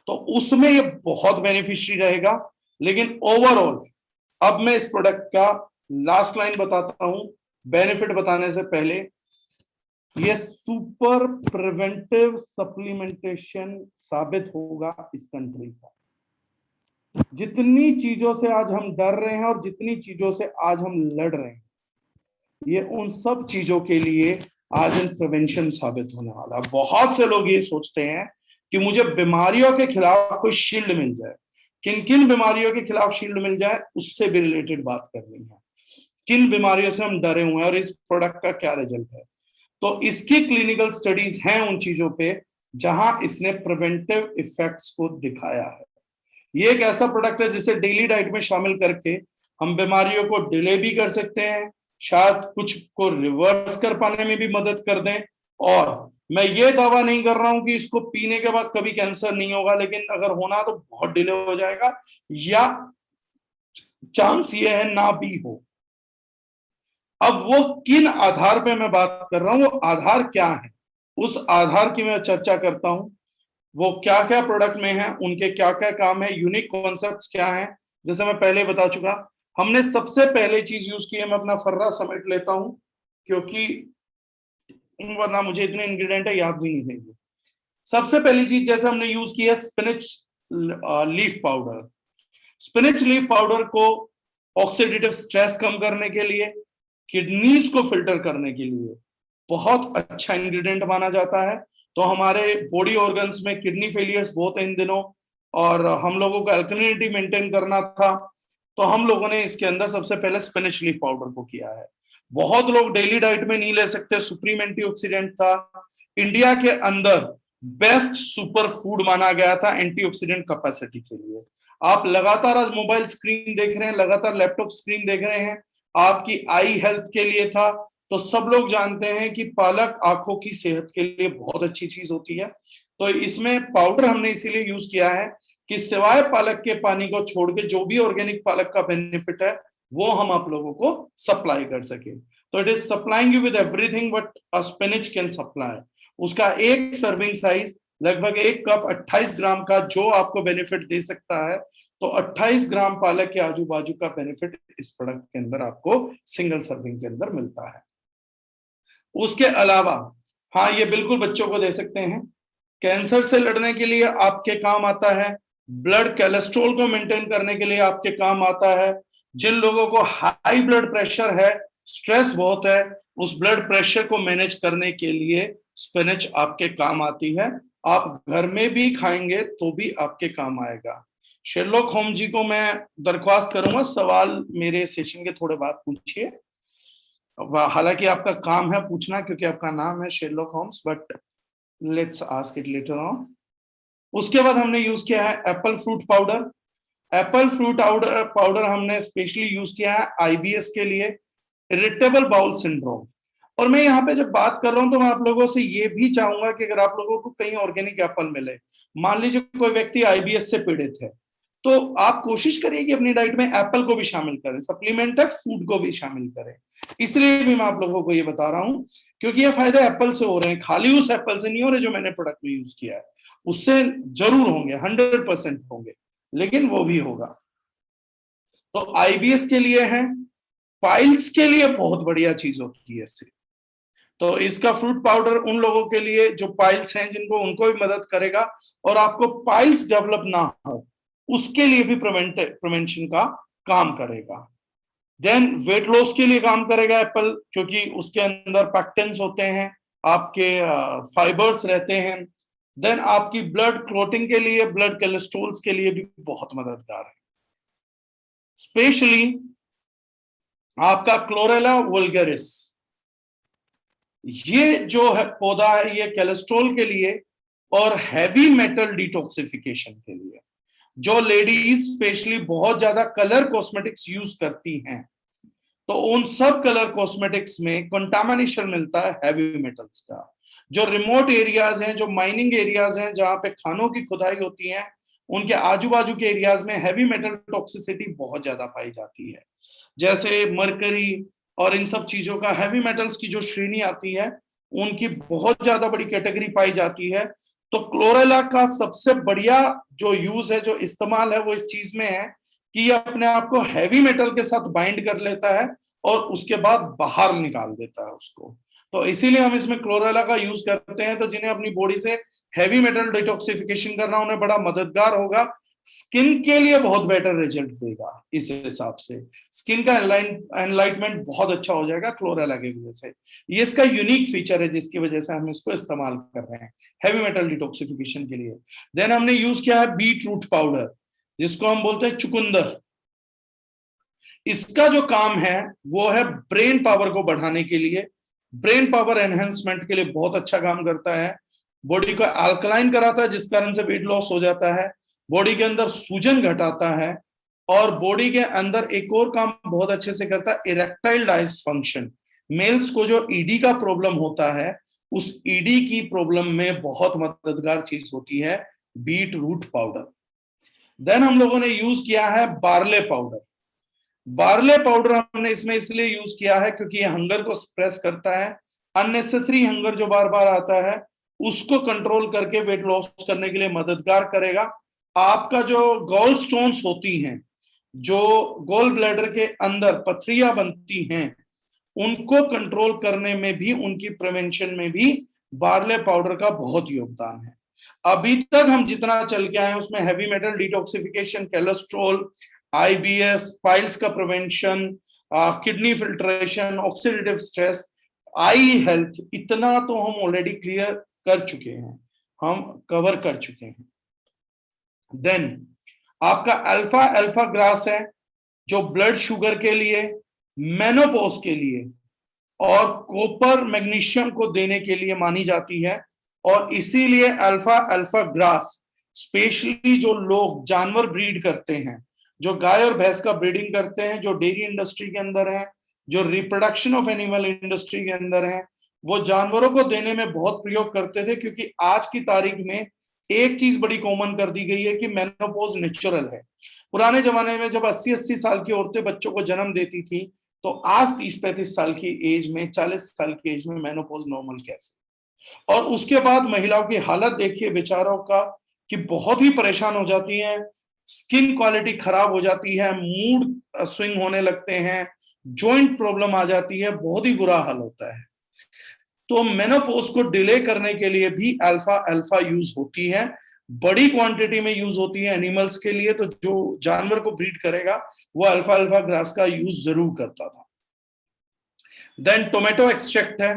तो उसमें ये बहुत बेनिफिशियरी रहेगा। लेकिन ओवरऑल अब मैं इस प्रोडक्ट का लास्ट लाइन बताता हूं, बेनिफिट बताने से पहले। ये सुपर प्रिवेंटिव सप्लीमेंटेशन साबित होगा इस कंट्री का। जितनी चीजों से आज हम डर रहे हैं और जितनी चीजों से आज हम लड़ रहे हैं, ये उन सब चीजों के लिए आज इन प्रिवेंशन साबित होने वाला है। बहुत से लोग ये सोचते हैं कि मुझे बीमारियों के खिलाफ कोई शील्ड मिल जाए। किन किन बीमारियों के खिलाफ शील्ड मिल जाए, उससे भी रिलेटेड बात करनी है। किन बीमारियों से हम डरे हुए हैं और इस प्रोडक्ट का क्या रिजल्ट है। तो इसकी क्लिनिकल स्टडीज हैं उन चीजों पे जहां इसने प्रिवेंटिव इफेक्ट्स को दिखाया है। ये एक ऐसा प्रोडक्ट है जिसे डेली डाइट में शामिल करके हम बीमारियों को डिले भी कर सकते हैं, शायद कुछ को रिवर्स कर पाने में भी मदद कर दें। और मैं ये दावा नहीं कर रहा हूं कि इसको पीने के बाद कभी कैंसर नहीं होगा, लेकिन अगर होना तो बहुत डिले हो जाएगा, या चांस ये है ना भी हो। अब वो किन आधार पे मैं बात कर रहा हूं, वो आधार क्या है, उस आधार की मैं चर्चा करता हूं। वो क्या क्या प्रोडक्ट में है, उनके क्या क्या काम है, यूनिक कॉन्सेप्ट्स क्या है। जैसे मैं पहले बता चुका, हमने सबसे पहले चीज यूज की है, मैं अपना फर्रा समेट लेता हूं क्योंकि वरना मुझे इतने इंग्रेडिएंट है याद भी नहीं रहेंगे। सबसे पहली चीज जैसे हमने यूज किया spinach leaf powder. Spinach leaf powder को ऑक्सीडेटिव स्ट्रेस कम करने के लिए, किडनीज को फिल्टर करने के लिए बहुत अच्छा इंग्रेडिएंट माना जाता है। तो हमारे बॉडी ऑर्गन्स में किडनी फेलियर्स बहुत है इन दिनों, और हम लोगों को अल्कलिनिटी मेंटेन करना था, तो हम लोगों ने इसके अंदर सबसे पहले स्पिनच लीफ पाउडर को किया है। बहुत लोग डेली डाइट में नहीं ले सकते, सुप्रीम एंटीऑक्सीडेंट था, इंडिया के अंदर बेस्ट सुपर फूड माना गया था एंटीऑक्सीडेंट कैपेसिटी के लिए। आप लगातार आज मोबाइल स्क्रीन देख रहे हैं, लगातार लैपटॉप स्क्रीन देख रहे हैं, आपकी आई हेल्थ के लिए था। तो सब लोग जानते हैं कि पालक आंखों की सेहत के लिए बहुत अच्छी चीज होती है। तो इसमें पाउडर हमने इसीलिए यूज किया है कि सिवाय पालक के पानी को छोड़ के जो भी ऑर्गेनिक पालक का बेनिफिट है वो हम आप लोगों को सप्लाई कर सके। तो it is supplying you with everything what a spinach can supply. उसका एक सर्विंग साइज लगभग 1 कप 28 ग्राम का जो आपको बेनिफिट दे सकता है। तो 28 ग्राम पालक के आजू बाजू का बेनिफिट इस प्रोडक्ट के अंदर आपको सिंगल सर्विंग के अंदर मिलता है। उसके अलावा हाँ, ये बिल्कुल बच्चों को दे सकते हैं, कैंसर से लड़ने के लिए आपके काम आता है, ब्लड कोलेस्ट्रॉल को मेंटेन करने के लिए आपके काम आता है। जिन लोगों को हाई ब्लड प्रेशर है, स्ट्रेस बहुत है, उस ब्लड प्रेशर को मैनेज करने के लिए स्पिनच आपके काम आती है। आप घर में भी खाएंगे तो भी आपके काम आएगा। शेरलॉक होम्स जी को मैं दरख्वास्त करूंगा, सवाल मेरे सेशन के थोड़े बाद पूछिए। हालांकि आपका काम है पूछना क्योंकि आपका नाम है Sherlock Holmes, but let's ask it later on. उसके बाद हमने यूज किया है apple fruit powder. Apple fruit powder हमने स्पेशली यूज किया है आईबीएस के लिए, इरिटेबल बाउल सिंड्रोम। और मैं यहाँ पे जब बात कर रहा हूं तो मैं आप लोगों से ये भी चाहूंगा कि अगर आप लोगों को कहीं ऑर्गेनिक एप्पल मिले, मान लीजिए कोई व्यक्ति आईबीएस से पीड़ित है, तो आप कोशिश करिए कि अपनी डाइट में एप्पल को भी शामिल करें, सप्लीमेंट है फूड को भी शामिल करें। इसलिए भी मैं आप लोगों को ये बता रहा हूं क्योंकि ये फायदे एप्पल से हो रहे हैं, खाली उस एप्पल से नहीं हो रहे जो मैंने प्रोडक्ट में यूज किया है, उससे जरूर होंगे, 100% होंगे, लेकिन वो भी होगा। तो आईबीएस के लिए है, पाइल्स के लिए बहुत बढ़िया चीज होती है इससे। तो इसका फ्रूट पाउडर उन लोगों के लिए जो पाइल्स हैं जिनको, उनको भी मदद करेगा, और आपको पाइल्स डेवलप ना हो उसके लिए भी प्रिवेंशन का काम करेगा। देन वेट लॉस के लिए काम करेगा एप्पल, क्योंकि उसके अंदर पैक्टेंस होते हैं, आपके फाइबर्स रहते हैं। देन आपकी ब्लड क्लोटिंग के लिए, ब्लड कोलेस्ट्रॉल्स के लिए भी बहुत मददगार है। स्पेशली आपका क्लोरेला वल्गेरिस, ये जो है पौधा है, ये कोलेस्ट्रॉल के लिए और हैवी मेटल डिटॉक्सिफिकेशन के लिए, जो लेडीज स्पेशली बहुत ज्यादा कलर कॉस्मेटिक्स यूज करती हैं, तो उन सब कलर कॉस्मेटिक्स में कंटामिनेशन मिलता है हैवी मेटल्स का। जो रिमोट एरियाज हैं, जो माइनिंग एरियाज हैं, जहां पे खानों की खुदाई होती है, उनके आजू बाजू के एरियाज में हैवी मेटल टॉक्सिसिटी बहुत ज्यादा पाई जाती है, जैसे मरकरी, और इन सब चीजों का, हैवी मेटल्स की जो श्रेणी आती है उनकी बहुत ज्यादा बड़ी कैटेगरी पाई जाती है। तो क्लोरेला का सबसे बढ़िया जो यूज है, जो इस्तेमाल है, वो इस चीज में है कि ये अपने आप को हैवी मेटल के साथ बाइंड कर लेता है और उसके बाद बाहर निकाल देता है उसको। तो इसीलिए हम इसमें क्लोरेला का यूज करते हैं। तो जिन्हें अपनी बॉडी से हैवी मेटल डिटॉक्सिफिकेशन करना, उन्हें बड़ा मददगार होगा, स्किन के लिए बहुत बेटर रिजल्ट देगा। इस हिसाब से स्किन का एनलाइटमेंट बहुत अच्छा हो जाएगा क्लोरेला की वजह से। ये इसका यूनिक फीचर है जिसकी वजह से हम इसको इस्तेमाल कर रहे हैं हैवी मेटल डिटॉक्सिफिकेशन के लिए। देन हमने यूज किया है बीट रूट पाउडर, जिसको हम बोलते हैं चुकंदर। इसका जो काम है वो है ब्रेन पावर को बढ़ाने के लिए, ब्रेन पावर एनहेंसमेंट के लिए बहुत अच्छा काम करता है। बॉडी को अल्कलाइन कराता है, जिस कारण से वेट लॉस हो जाता है। बॉडी के अंदर सूजन घटाता है। और बॉडी के अंदर एक और काम बहुत अच्छे से करता है, इरेक्टाइल डायसफंक्शन। मेल्स को जो ईडी का प्रॉब्लम होता है, उस ईडी की प्रॉब्लम में बहुत मददगार चीज होती है बीट रूट पाउडर। देन हम लोगों ने यूज किया है बार्ले पाउडर। बार्ले पाउडर हमने इसमें इसलिए यूज किया है क्योंकि ये हंगर को सप्रेस करता है। अननेसेसरी हंगर जो बार बार आता है उसको कंट्रोल करके वेट लॉस करने के लिए मददगार करेगा। आपका जो गॉल स्टोन्स होती हैं, जो गोल ब्लैडर के अंदर पथरियां बनती हैं, उनको कंट्रोल करने में भी, उनकी प्रिवेंशन में भी बार्ले पाउडर का बहुत योगदान है। अभी तक हम जितना चल के आए उसमें heavy metal detoxification, cholesterol, IBS, piles का prevention, kidney filtration, oxidative stress, eye health, इतना तो हम ऑलरेडी क्लियर कर चुके हैं, हम कवर कर चुके हैं। देन आपका अल्फा अल्फा ग्रास है, जो ब्लड शुगर के लिए, मेनोपॉज के लिए और कॉपर मैग्नीशियम को देने के लिए मानी जाती है। और इसीलिए अल्फा अल्फा ग्रास स्पेशली जो लोग जानवर ब्रीड करते हैं, जो गाय और भैंस का ब्रीडिंग करते हैं, जो डेयरी इंडस्ट्री के अंदर है, जो रिप्रोडक्शन ऑफ एनिमल इंडस्ट्री के अंदर है, वो जानवरों को देने में बहुत प्रयोग करते थे। क्योंकि आज की तारीख में एक चीज बड़ी कॉमन कर दी गई है कि मेनोपॉज नेचुरल है। पुराने जमाने में जब 80-80 साल की औरतें बच्चों को जन्म देती थी, तो आज 30-35 साल की एज में, 40 साल की एज में मेनोपॉज नॉर्मल कैसे? और उसके बाद महिलाओं की हालत देखिए बेचारों का, कि बहुत ही परेशान हो जाती हैं, स्किन क्वालिटी खराब हो जाती है, मूड स्विंग होने लगते हैं, जॉइंट प्रॉब्लम आ जाती है, बहुत ही बुरा हाल होता है। तो मेनोपॉज को डिले करने के लिए भी अल्फा अल्फा यूज होती है, बड़ी क्वांटिटी में यूज होती है एनिमल्स के लिए। तो जो जानवर को ब्रीड करेगा वो अल्फा अल्फा ग्रास का यूज जरूर करता था। देन टोमेटो एक्सट्रैक्ट है।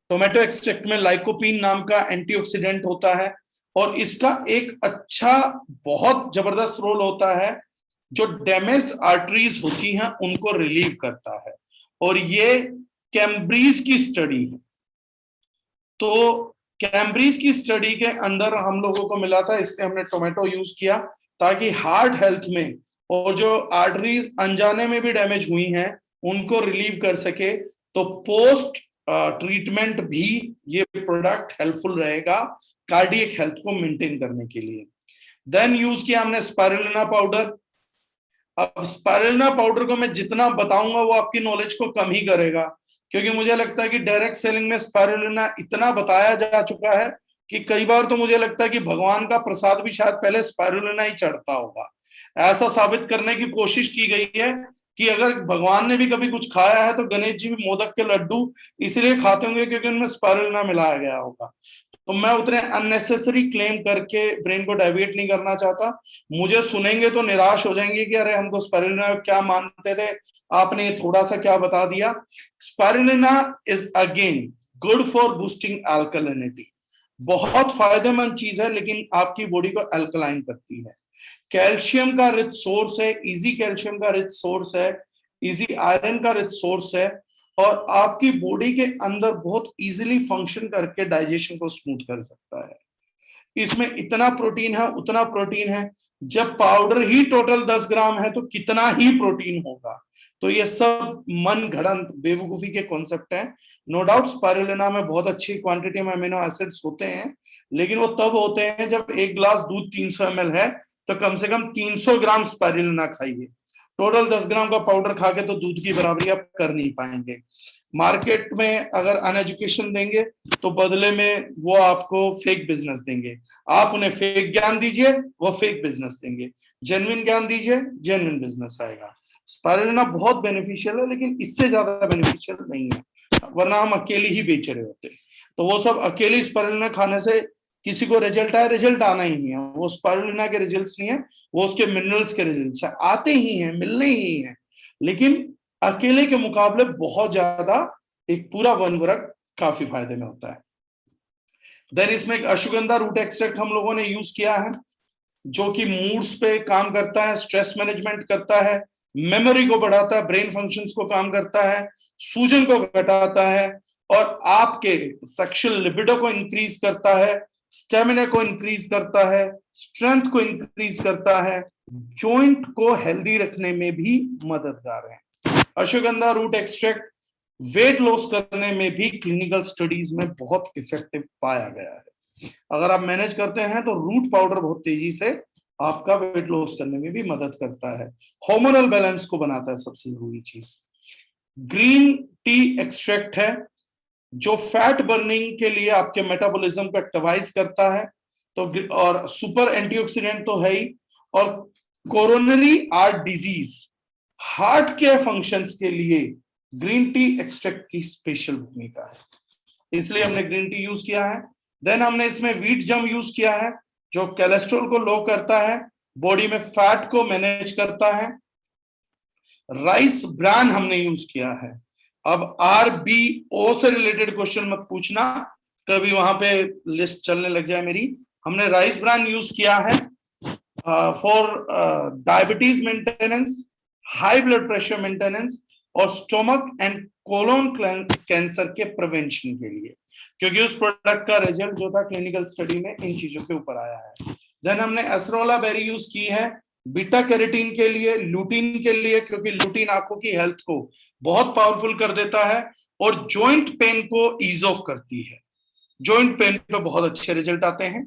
टोमेटो एक्सट्रैक्ट में लाइकोपीन नाम का एंटीऑक्सीडेंट होता है और इसका एक अच्छा, बहुत जबरदस्त रोल होता है। जो डैमेज्ड आर्टरीज होती हैं उनको रिलीव करता है। और ये कैम्ब्रिज की स्टडी है। तो कैम्ब्रिज की स्टडी के अंदर हम लोगों को मिला था, इसलिए हमने टोमेटो यूज किया, ताकि हार्ट हेल्थ में और जो आर्टरीज अनजाने में भी डैमेज हुई हैं उनको रिलीव कर सके। तो पोस्ट ट्रीटमेंट भी ये प्रोडक्ट हेल्पफुल रहेगा कार्डियक हेल्थ को मेंटेन करने के लिए। देन यूज किया हमने स्पाइरुलिना पाउडर। अब स्पाइरुलिना पाउडर को मैं जितना बताऊंगा वो आपकी नॉलेज को कम ही करेगा, क्योंकि मुझे लगता है कि डायरेक्ट सेलिंग में स्पाइरुलिना इतना बताया जा चुका है कि कई बार तो मुझे लगता है कि भगवान का प्रसाद भी शायद पहले स्पाइरुलिना ही चढ़ता होगा। ऐसा साबित करने की कोशिश की गई है कि अगर भगवान ने भी कभी कुछ खाया है तो गणेश जी भी मोदक के लड्डू इसलिए खाते होंगे क्योंकि उनमें स्पाइरुलिना मिलाया गया होगा। तो मैं उतने अननेसेसरी क्लेम करके ब्रेन को डाइवर्ट नहीं करना चाहता। मुझे सुनेंगे तो निराश हो जाएंगे कि अरे हम तो स्पाइरुलिना क्या मानते थे, आपने थोड़ा सा क्या बता दिया। Spirulina is again good for boosting alkalinity, बहुत फायदेमंद चीज है, लेकिन आपकी बॉडी को अल्कलाइन करती है। कैल्शियम का रिच सोर्स है, इजी कैल्शियम का रिच सोर्स है, इजी आयरन का रिच सोर्स है, और आपकी बॉडी के अंदर बहुत इजीली फंक्शन करके डाइजेशन को स्मूथ कर सकता है। इसमें इतना प्रोटीन है, उतना प्रोटीन है। जब पाउडर ही टोटल 10 ग्राम है तो कितना ही प्रोटीन होगा। तो ये सब मन घड़ंत बेवकूफी के कॉन्सेप्ट हैं। नो डाउट स्पाइरुलिना में बहुत अच्छी क्वांटिटी में अमीनो एसिड्स होते हैं, लेकिन वो तब होते हैं जब एक गिलास दूध 300 ml है तो कम से कम 300 ग्राम स्पाइरुलिना खाइए। टोटल 10 ग्राम का पाउडर खा के तो दूध की बराबरी आप कर नहीं पाएंगे। मार्केट में अगर अनएजुकेशन देंगे तो बदले में वो आपको फेक बिजनेस देंगे। आप उन्हें फेक ज्ञान दीजिए, वो फेक बिजनेस देंगे। जेन्युइन ज्ञान दीजिए, जेन्युइन बिजनेस आएगा। स्पाइरुलिना बहुत बेनिफिशियल है, लेकिन इससे ज्यादा बेनिफिशियल नहीं है, वरना हम अकेले ही बेच रहे होते। तो वो सब अकेले स्पाइरुलिना खाने से किसी को रिजल्ट आया, रिजल्ट आना ही है, वो स्पाइरुलिना के रिजल्ट्स नहीं है, वो उसके मिनरल्स के रिजल्ट्स है, आते ही हैं, मिलने ही हैं। लेकिन अकेले के मुकाबले बहुत ज्यादा एक पूरा वन वर्ग काफी फायदे में होता है। देन इसमें एक अश्वगंधा रूट एक्सट्रैक्ट हम लोगों ने यूज किया है, जो कि मूड्स पे काम करता है, स्ट्रेस मैनेजमेंट करता है, मेमोरी को बढ़ाता है, ब्रेन फंक्शंस को काम करता है, सूजन को घटाता है, और आपके सेक्सुअल लिबिडो को इंक्रीज करता है, स्टेमिना को इंक्रीज करता है, स्ट्रेंथ को इंक्रीज करता है, जॉइंट को हेल्दी रखने में भी मददगार है। Ashwagandha root extract weight loss करने में भी क्लिनिकल स्टडीज में बहुत इफेक्टिव पाया गया है। अगर आप मैनेज करते हैं तो रूट पाउडर बहुत तेजी से आपका वेट लॉस करने में भी मदद करता है। हार्मोनल बैलेंस को बनाता है, सबसे जरूरी चीज। ग्रीन टी एक्सट्रैक्ट है जो फैट बर्निंग के लिए आपके मेटाबॉलिज्म को एक्टिवाइज करता है, तो और सुपर एंटीऑक्सीडेंट तो है ही, और कोरोनरी आर्ट डिजीज, हार्ट के फंक्शंस के लिए ग्रीन टी एक्सट्रैक्ट की स्पेशल भूमिका है, इसलिए हमने ग्रीन टी यूज किया है। देन हमने इसमें व्हीट जम यूज किया है जो कोलेस्ट्रॉल को लो करता है, बॉडी में फैट को मैनेज करता है। राइस ब्रान हमने यूज किया है। अब RBO से रिलेटेड क्वेश्चन मत पूछना, कभी वहां पे लिस्ट चलने लग जाए मेरी। हमने राइस ब्रान यूज किया है for diabetes maintenance, high blood pressure maintenance, और स्टोमक एंड कोलोन कैंसर के प्रिवेंशन के लिए, क्योंकि उस प्रोडक्ट का रिजल्ट जो था क्लिनिकल स्टडी में इन चीजों के ऊपर आया है। देन हमने एस्ट्रोला बेरी यूज की है बीटा कैरोटीन के लिए, लूटीन के लिए, क्योंकि लूटीन आंखों की हेल्थ को बहुत पावरफुल कर देता है और जॉइंट पेन को ईज ऑफ करती है। जॉइंट पेन पे बहुत अच्छे रिजल्ट आते हैं।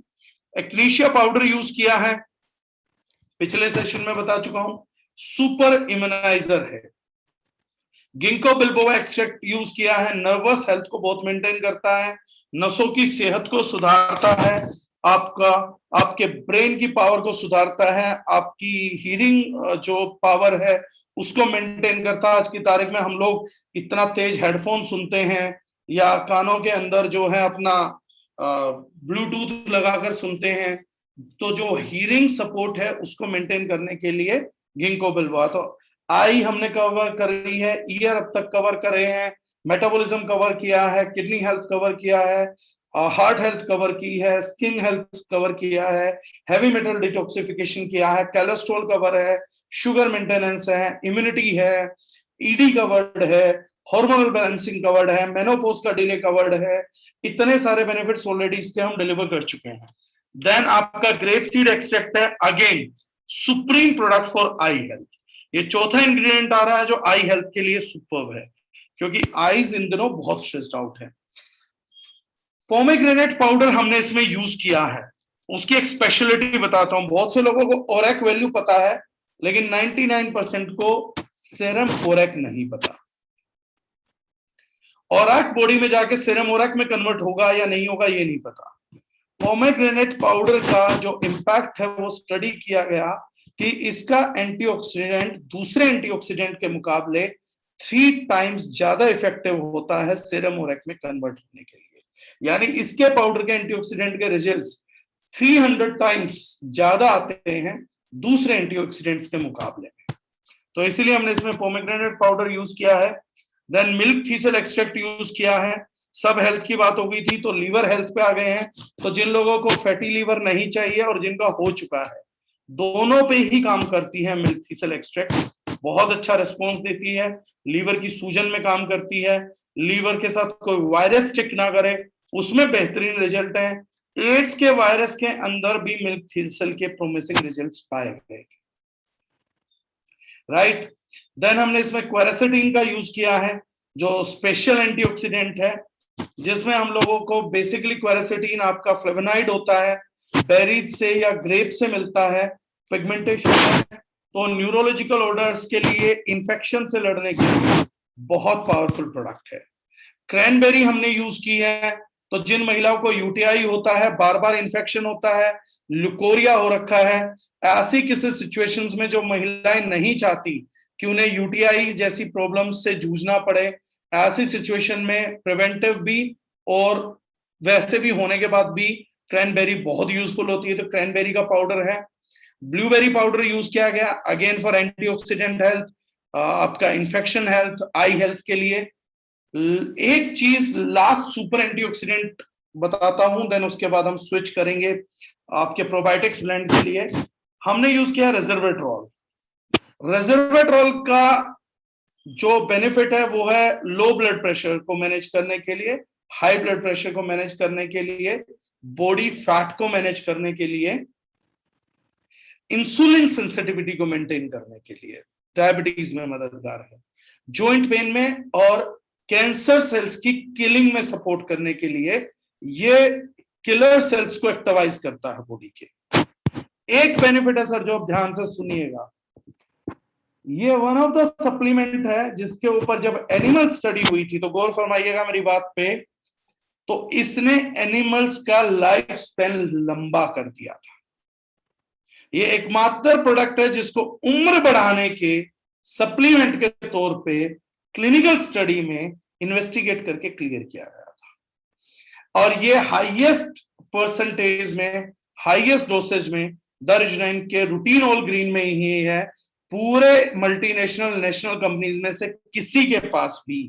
एक्लीशिया पाउडर यूज किया है, पिछले सेशन में बता चुका हूं, सुपर इम्यूनाइजर है। गिंको बिल्बोआ एक्सट्रैक्ट यूज किया है, नर्वस हेल्थ को बहुत मेंटेन करता है, नसों की सेहत को सुधारता है, आपके ब्रेन की पावर को सुधारता है, आपकी हीरिंग जो पावर है उसको मेंटेन करता है। आज की तारीख में हम लोग इतना तेज हेडफोन सुनते हैं या कानों के अंदर जो है अपना ब्लूटूथ लगाकर सुनते हैं, तो जो हीरिंग सपोर्ट है उसको मेंटेन करने के लिए गिंको बिल्बोआ। तो आई हमने कवर करी है, ईयर अब तक कवर करे हैं, मेटाबॉलिज्म कवर किया है, किडनी हेल्थ कवर किया है, हार्ट हेल्थ कवर की है, स्किन हेल्थ कवर किया है, हैवी मेटल डिटॉक्सिफिकेशन किया है, कोलेस्ट्रॉल कवर है, शुगर मेंटेनेंस है, इम्यूनिटी है, ईडी कवर्ड है, हार्मोनल बैलेंसिंग कवर्ड है, मेनोपॉज का डिले कवर्ड है। इतने सारे बेनिफिट्स ऑलरेडी इसके हम डिलीवर कर चुके हैं। देन आपका ग्रेप सीड एक्सट्रैक्ट है, again supreme product for I health. ये चौथा इंग्रेडिएंट आ रहा है जो आई हेल्थ के लिए सुपर्ब है, क्योंकि आईज इन दिनों बहुत स्ट्रेस्ड आउट है। पोमेग्रेनेट पाउडर हमने इसमें यूज किया है, उसकी एक स्पेशलिटी बताता हूं। बहुत से लोगों को ओरेक वैल्यू पता है, लेकिन 99% को सेरम ओरेक नहीं पता। ओरेक बॉडी में जाके सेरम ओरेक में कन्वर्ट होगा या नहीं होगा ये नहीं पता। पोमेग्रेनेट पाउडर का जो इम्पैक्ट है वो स्टडी किया गया कि इसका एंटीऑक्सीडेंट दूसरे एंटीऑक्सीडेंट के मुकाबले 3 टाइम्स ज्यादा इफेक्टिव होता है सेरम ओरेक में कन्वर्ट होने के लिए। यानी इसके पाउडर के एंटीऑक्सीडेंट के रिजल्ट्स 300 टाइम्स ज्यादा आते हैं दूसरे एंटीऑक्सीडेंट्स के मुकाबले में। तो इसीलिए हमने इसमें पोमेग्रेनेट पाउडर यूज किया है। Then milk thistle extract use किया है। सब हेल्थ की बात हो गई थी तो लीवर हेल्थ पे आ गए हैं। तो जिन लोगों को फैटी लीवर नहीं चाहिए और जिनका हो चुका है, दोनों पे ही काम करती है मिल्क थीसल एक्सट्रैक्ट। बहुत अच्छा रिस्पॉन्स देती है, लीवर की सूजन में काम करती है, लीवर के साथ कोई वायरस चेक ना करे उसमें बेहतरीन रिजल्ट है। एड्स के वायरस के अंदर भी मिल्क थीसल के प्रोमिसिंग रिजल्ट्स पाए गए, राइट। देन हमने इसमें क्वेरासेटिन का यूज किया है जो स्पेशल एंटीऑक्सीडेंट है, जिसमें हम लोगों को बेसिकली क्वेरासेटिन आपका फ्लेवोनाइड होता है, बेरीज से या ग्रेप से मिलता है, पिगमेंटेशन है, तो न्यूरोलॉजिकल ऑर्डर्स के लिए, इन्फेक्शन से लड़ने के लिए बहुत पावरफुल प्रोडक्ट है। क्रैनबेरी हमने यूज की है, तो जिन महिलाओं को यूटीआई होता है, बार बार इन्फेक्शन होता है, ल्यूकोरिया हो रखा है, ऐसी किसी सिचुएशंस में जो महिलाएं नहीं चाहती कि उन्हें यूटीआई जैसी प्रॉब्लम्स से जूझना पड़े, ऐसी सिचुएशन में प्रिवेंटिव भी और वैसे भी होने के बाद भी क्रैनबेरी बहुत यूजफुल होती है। तो क्रैनबेरी का पाउडर है। ब्लूबेरी पाउडर यूज किया गया अगेन फॉर एंटीऑक्सीडेंट हेल्थ, आपका इन्फेक्शन हेल्थ, आई हेल्थ के लिए। एक चीज लास्ट सुपर एंटीऑक्सीडेंट बताता हूं, देन उसके बाद हम स्विच करेंगे आपके प्रोबायोटिक्स ब्लेंड के लिए। हमने यूज किया रेसवेट्रॉल। रेसवेट्रॉल का जो बेनिफिट है वो है लो ब्लड प्रेशर को मैनेज करने के लिए, हाई ब्लड प्रेशर को मैनेज करने के लिए, बॉडी फैट को मैनेज करने के लिए, इंसुलिन सेंसिटिविटी को मेंटेन करने के लिए, डायबिटीज में मददगार है, जॉइंट पेन में और कैंसर सेल्स की किलिंग में सपोर्ट करने के लिए ये किलर सेल्स को एक्टिवाइज करता है बॉडी के। एक बेनिफिट है सर जो आप ध्यान से सुनिएगा, ये वन ऑफ द सप्लीमेंट है जिसके ऊपर जब एनिमल स्टडी हुई थी, तो गौर फरमाइएगा मेरी बात पे, तो इसने एनिमल्स का लाइफ स्पैन लंबा कर दिया था। ये एकमात्र प्रोडक्ट है जिसको उम्र बढ़ाने के सप्लीमेंट के तौर पे क्लिनिकल स्टडी में इन्वेस्टिगेट करके क्लियर किया गया था। और ये हाईएस्ट परसेंटेज में, हाईएस्ट डोसेज में दर्जनाइन के रूटीन ऑल ग्रीन में ही है। पूरे मल्टीनेशनल नेशनल कंपनीज में से किसी के पास भी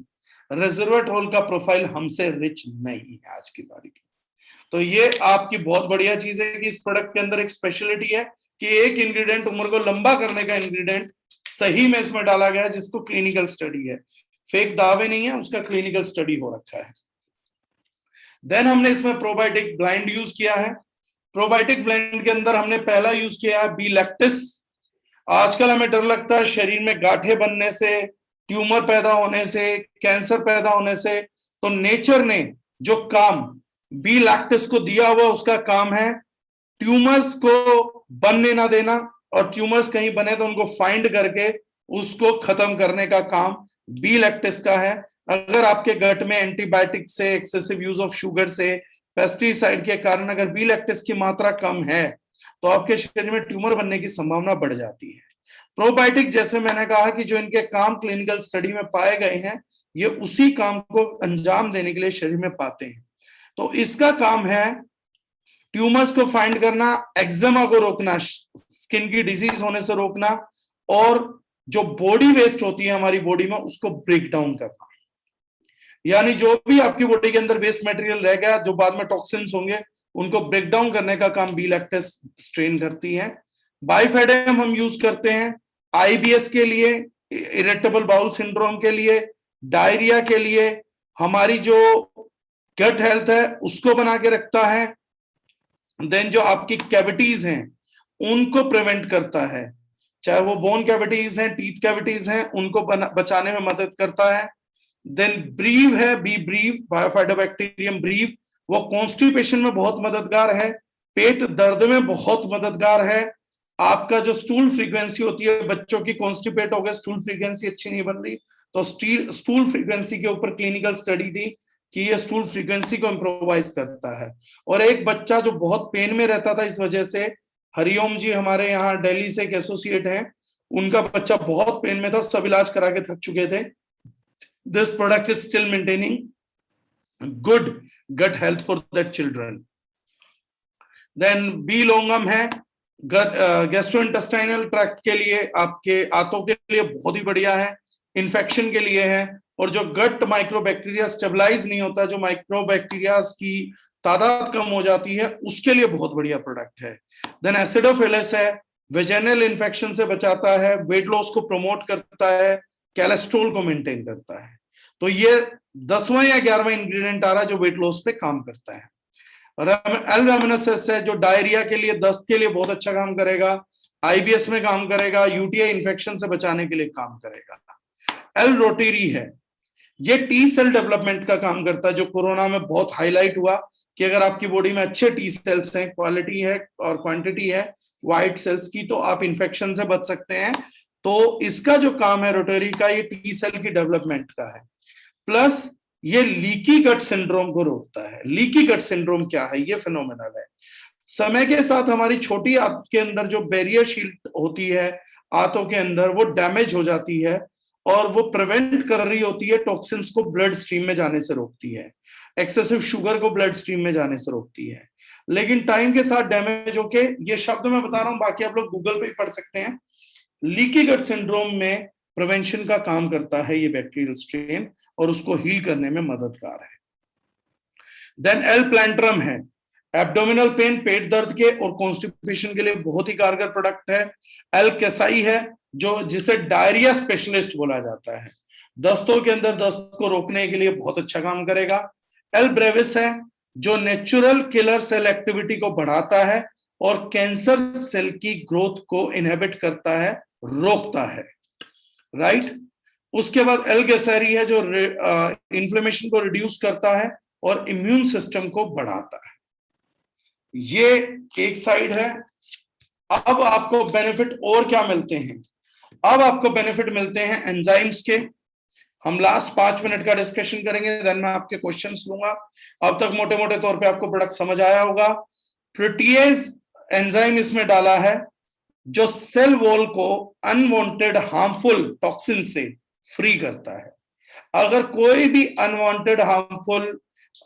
रेसवेट्रॉल का प्रोफाइल हमसे रिच नहीं है आज की तारीख में। तो ये आपकी बहुत बढ़िया चीज है कि इस प्रोडक्ट के अंदर एक स्पेशलिटी है कि एक इंग्रेडिएंट, उम्र को लंबा करने का इंग्रेडिएंट सही में इसमें डाला गया है, जिसको क्लिनिकल स्टडी है, फेक दावे नहीं है, उसका क्लिनिकल स्टडी हो रखा है। देन हमने इसमें प्रोबायोटिक ब्लेंड यूज किया है। प्रोबायोटिक ब्लेंड के अंदर हमने पहला यूज किया है बी लैक्टिस। आजकल हमें डर लगता है शरीर में गांठें बनने से, ट्यूमर पैदा होने से, कैंसर पैदा होने से, तो नेचर ने जो काम बी लैक्टिस को दिया हुआ उसका काम है ट्यूमर्स को बनने ना देना, और ट्यूमर्स कहीं बने तो उनको फाइंड करके उसको खत्म करने का काम बी लैक्टिस का है। अगर आपके गट में एंटीबायोटिक से, एक्सेसिव यूज ऑफ शुगर से, पेस्टिसाइड के कारण अगर बी लैक्टिस की मात्रा कम है तो आपके शरीर में ट्यूमर बनने की संभावना बढ़ जाती है। प्रोबायोटिक, जैसे मैंने कहा कि जो इनके काम क्लिनिकल स्टडी में पाए गए हैं, ये उसी काम को अंजाम देने के लिए शरीर में पाते हैं। तो इसका काम है ट्यूमर्स को फाइंड करना, एक्जिमा को रोकना, स्किन की डिजीज होने से रोकना, और जो बॉडी वेस्ट होती है हमारी बॉडी में उसको ब्रेक डाउन करना। यानी जो भी आपकी बॉडी के अंदर वेस्ट मटेरियल रह गया, जो बाद में टॉक्सिन्स होंगे, उनको ब्रेक डाउन करने का काम बी लैक्टिस स्ट्रेन करती है। बाइफेडम हम यूज करते हैं आईबीएस के लिए, इरिटेबल बाउल सिंड्रोम के लिए, डायरिया के लिए, हमारी जो गट हेल्थ है उसको बना के रखता है। देन जो आपकी कैविटीज हैं उनको प्रिवेंट करता है, चाहे वो बोन कैविटीज हैं, टीथ कैविटीज हैं, उनको बचाने में मदद करता है। देन ब्रीव है, बी ब्रीव, बायोफाइटोबैक्टीरियम ब्रीव, वो कॉन्स्टिपेशन में बहुत मददगार है, पेट दर्द में बहुत मददगार है। आपका जो स्टूल फ्रीक्वेंसी होती है, बच्चों की कॉन्स्टिपेट हो गए, स्टूल फ्रीक्वेंसी अच्छी नहीं बन रही, तो स्टूल फ्रीक्वेंसी के ऊपर क्लिनिकल स्टडी थी कि ये स्टूल फ्रीक्वेंसी को इम्प्रोवाइज करता है। और एक बच्चा जो बहुत पेन में रहता था इस वजह से, हरिओम जी हमारे यहाँ दिल्ली से एक एसोसिएट हैं, उनका बच्चा बहुत पेन में था, सब इलाज करा के थक चुके थे। This product is still maintaining good gut health for that children. Then B longum है, गैस्ट्रोइंटेस्टाइनल ट्रैक्ट के लिए, आपके आंतों के लिए बहुत ही बढ़िया है, इन्फेक्शन के लिए है, और जो गट माइक्रोबैक्टीरिया स्टेबलाइज नहीं होता, जो माइक्रोबैक्टीरिया की तादाद कम हो जाती है, उसके लिए बहुत बढ़िया प्रोडक्ट है। देन एसिडोफिलिस है, वेजाइनल इन्फेक्शन से बचाता है, वेट लॉस को प्रमोट करता है, कोलेस्ट्रॉल को मेंटेन करता है। तो ये 10वां या 11वां इंग्रेडिएंट आ रहा है जो वेट लॉस पे काम करता है। एल-रेमिनोसेस है जो डायरिया के लिए, दस्त के लिए बहुत अच्छा काम करेगा, आईबीएस में काम करेगा, यूटीआई इन्फेक्शन से बचाने के लिए काम करेगा। एल-रोटेरी है, ये टी सेल डेवलपमेंट का काम करता है, जो कोरोना में बहुत हाईलाइट हुआ कि अगर आपकी बॉडी में अच्छे टी सेल्स हैं, क्वालिटी है और क्वांटिटी है, व्हाइट सेल्स की, तो आप इन्फेक्शन से बच सकते हैं। तो इसका जो काम है रोटरी का, ये टी सेल की डेवलपमेंट का है। प्लस ये लीकी गट सिंड्रोम को रोकता है। लीकी गट सिंड्रोम क्या है? ये फिनोमिनल है। समय के साथ हमारी छोटी आंत के अंदर जो बैरियर शील्ड होती है आंतों के अंदर, वो डैमेज हो जाती है और वो प्रिवेंट कर रही होती है टॉक्सिन्स को ब्लड स्ट्रीम में जाने से रोकती है, एक्सेसिव शुगर को ब्लड स्ट्रीम में जाने से रोकती है। लेकिन टाइम के साथ डैमेज होके, ये शब्द मैं बता रहा हूं, बाकी आप लोग गूगल पे ही पढ़ सकते हैं, लीकी गट सिंड्रोम में प्रिवेंशन का काम करता है ये बैक्टीरियल स्ट्रेन और उसको हील करने में मददगार है। देन एल प्लैंट्रम है, एब्डोमिनल पेन, पेट दर्द के और कॉन्स्टिपेशन के लिए बहुत ही कारगर प्रोडक्ट है। एल कैसाई है, जो जिसे डायरिया स्पेशलिस्ट बोला जाता है, दस्तों के अंदर दस्त को रोकने के लिए बहुत अच्छा काम करेगा। एल ब्रेविस है, जो नेचुरल किलर सेल एक्टिविटी को बढ़ाता है और कैंसर सेल की ग्रोथ को इनहिबिट करता है, रोकता है, राइट। उसके बाद एल गेसेरी है, जो इन्फ्लेमेशन को रिड्यूस करता है और इम्यून सिस्टम को बढ़ाता है। ये एक साइड है। अब आपको बेनिफिट और क्या मिलते हैं? अब आपको बेनिफिट मिलते हैं एंजाइम्स के। हम लास्ट 5 मिनट का डिस्कशन करेंगे, देन मैं आपके क्वेश्चंस लूंगा। अब तक मोटे मोटे तौर पे आपको प्रोडक्ट समझ आया होगा। प्रोटीएज एंजाइम इसमें डाला है, जो सेल वॉल को अनवांटेड हार्मफुल टॉक्सिन से फ्री करता है। अगर कोई भी अनवांटेड हार्मफुल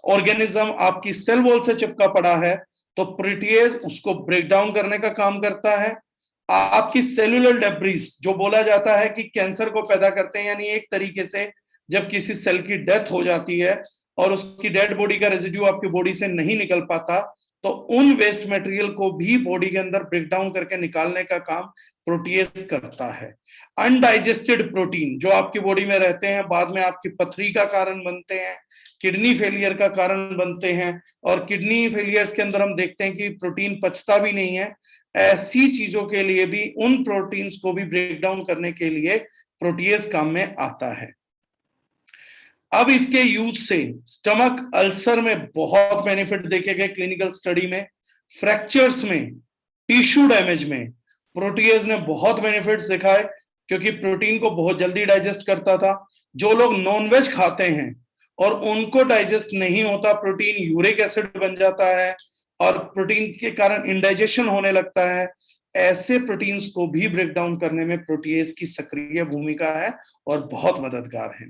ऑर्गेनिज्म आपकी सेल वॉल से चिपका पड़ा है, तो प्रोटीएज उसको ब्रेक डाउन करने का काम करता है। आपकी सेलुलर डेब्रिस, जो बोला जाता है कि कैंसर को पैदा करते हैं, यानी एक तरीके से जब किसी सेल की डेथ हो जाती है और उसकी डेड बॉडी का रेजिड्यू आपकी बॉडी से नहीं निकल पाता, तो उन वेस्ट मटेरियल को भी बॉडी के अंदर ब्रेक डाउन करके निकालने का काम प्रोटीएज करता है। अनडाइजेस्टेड प्रोटीन जो आपकी बॉडी में रहते हैं, बाद में आपकी पथरी का कारण बनते हैं, किडनी फेलियर का कारण बनते हैं, और किडनी फेलियर्स के अंदर हम देखते हैं कि प्रोटीन पचता भी नहीं है। ऐसी चीजों के लिए भी, उन प्रोटीन्स को भी ब्रेक डाउन करने के लिए प्रोटीएज काम में आता है। अब इसके यूज से स्टमक अल्सर में बहुत बेनिफिट देखे गए क्लिनिकल स्टडी में। फ्रैक्चर्स में, टिश्यू डैमेज में प्रोटीएज ने बहुत बेनिफिट्स दिखाए, क्योंकि प्रोटीन को बहुत जल्दी डाइजेस्ट करता था। जो लोग नॉनवेज खाते हैं और उनको डाइजेस्ट नहीं होता, प्रोटीन यूरिक एसिड बन जाता है और प्रोटीन के कारण इंडाइजेशन होने लगता है, ऐसे प्रोटीन्स को भी ब्रेक डाउन करने में प्रोटीएज की सक्रिय भूमिका है और बहुत मददगार है।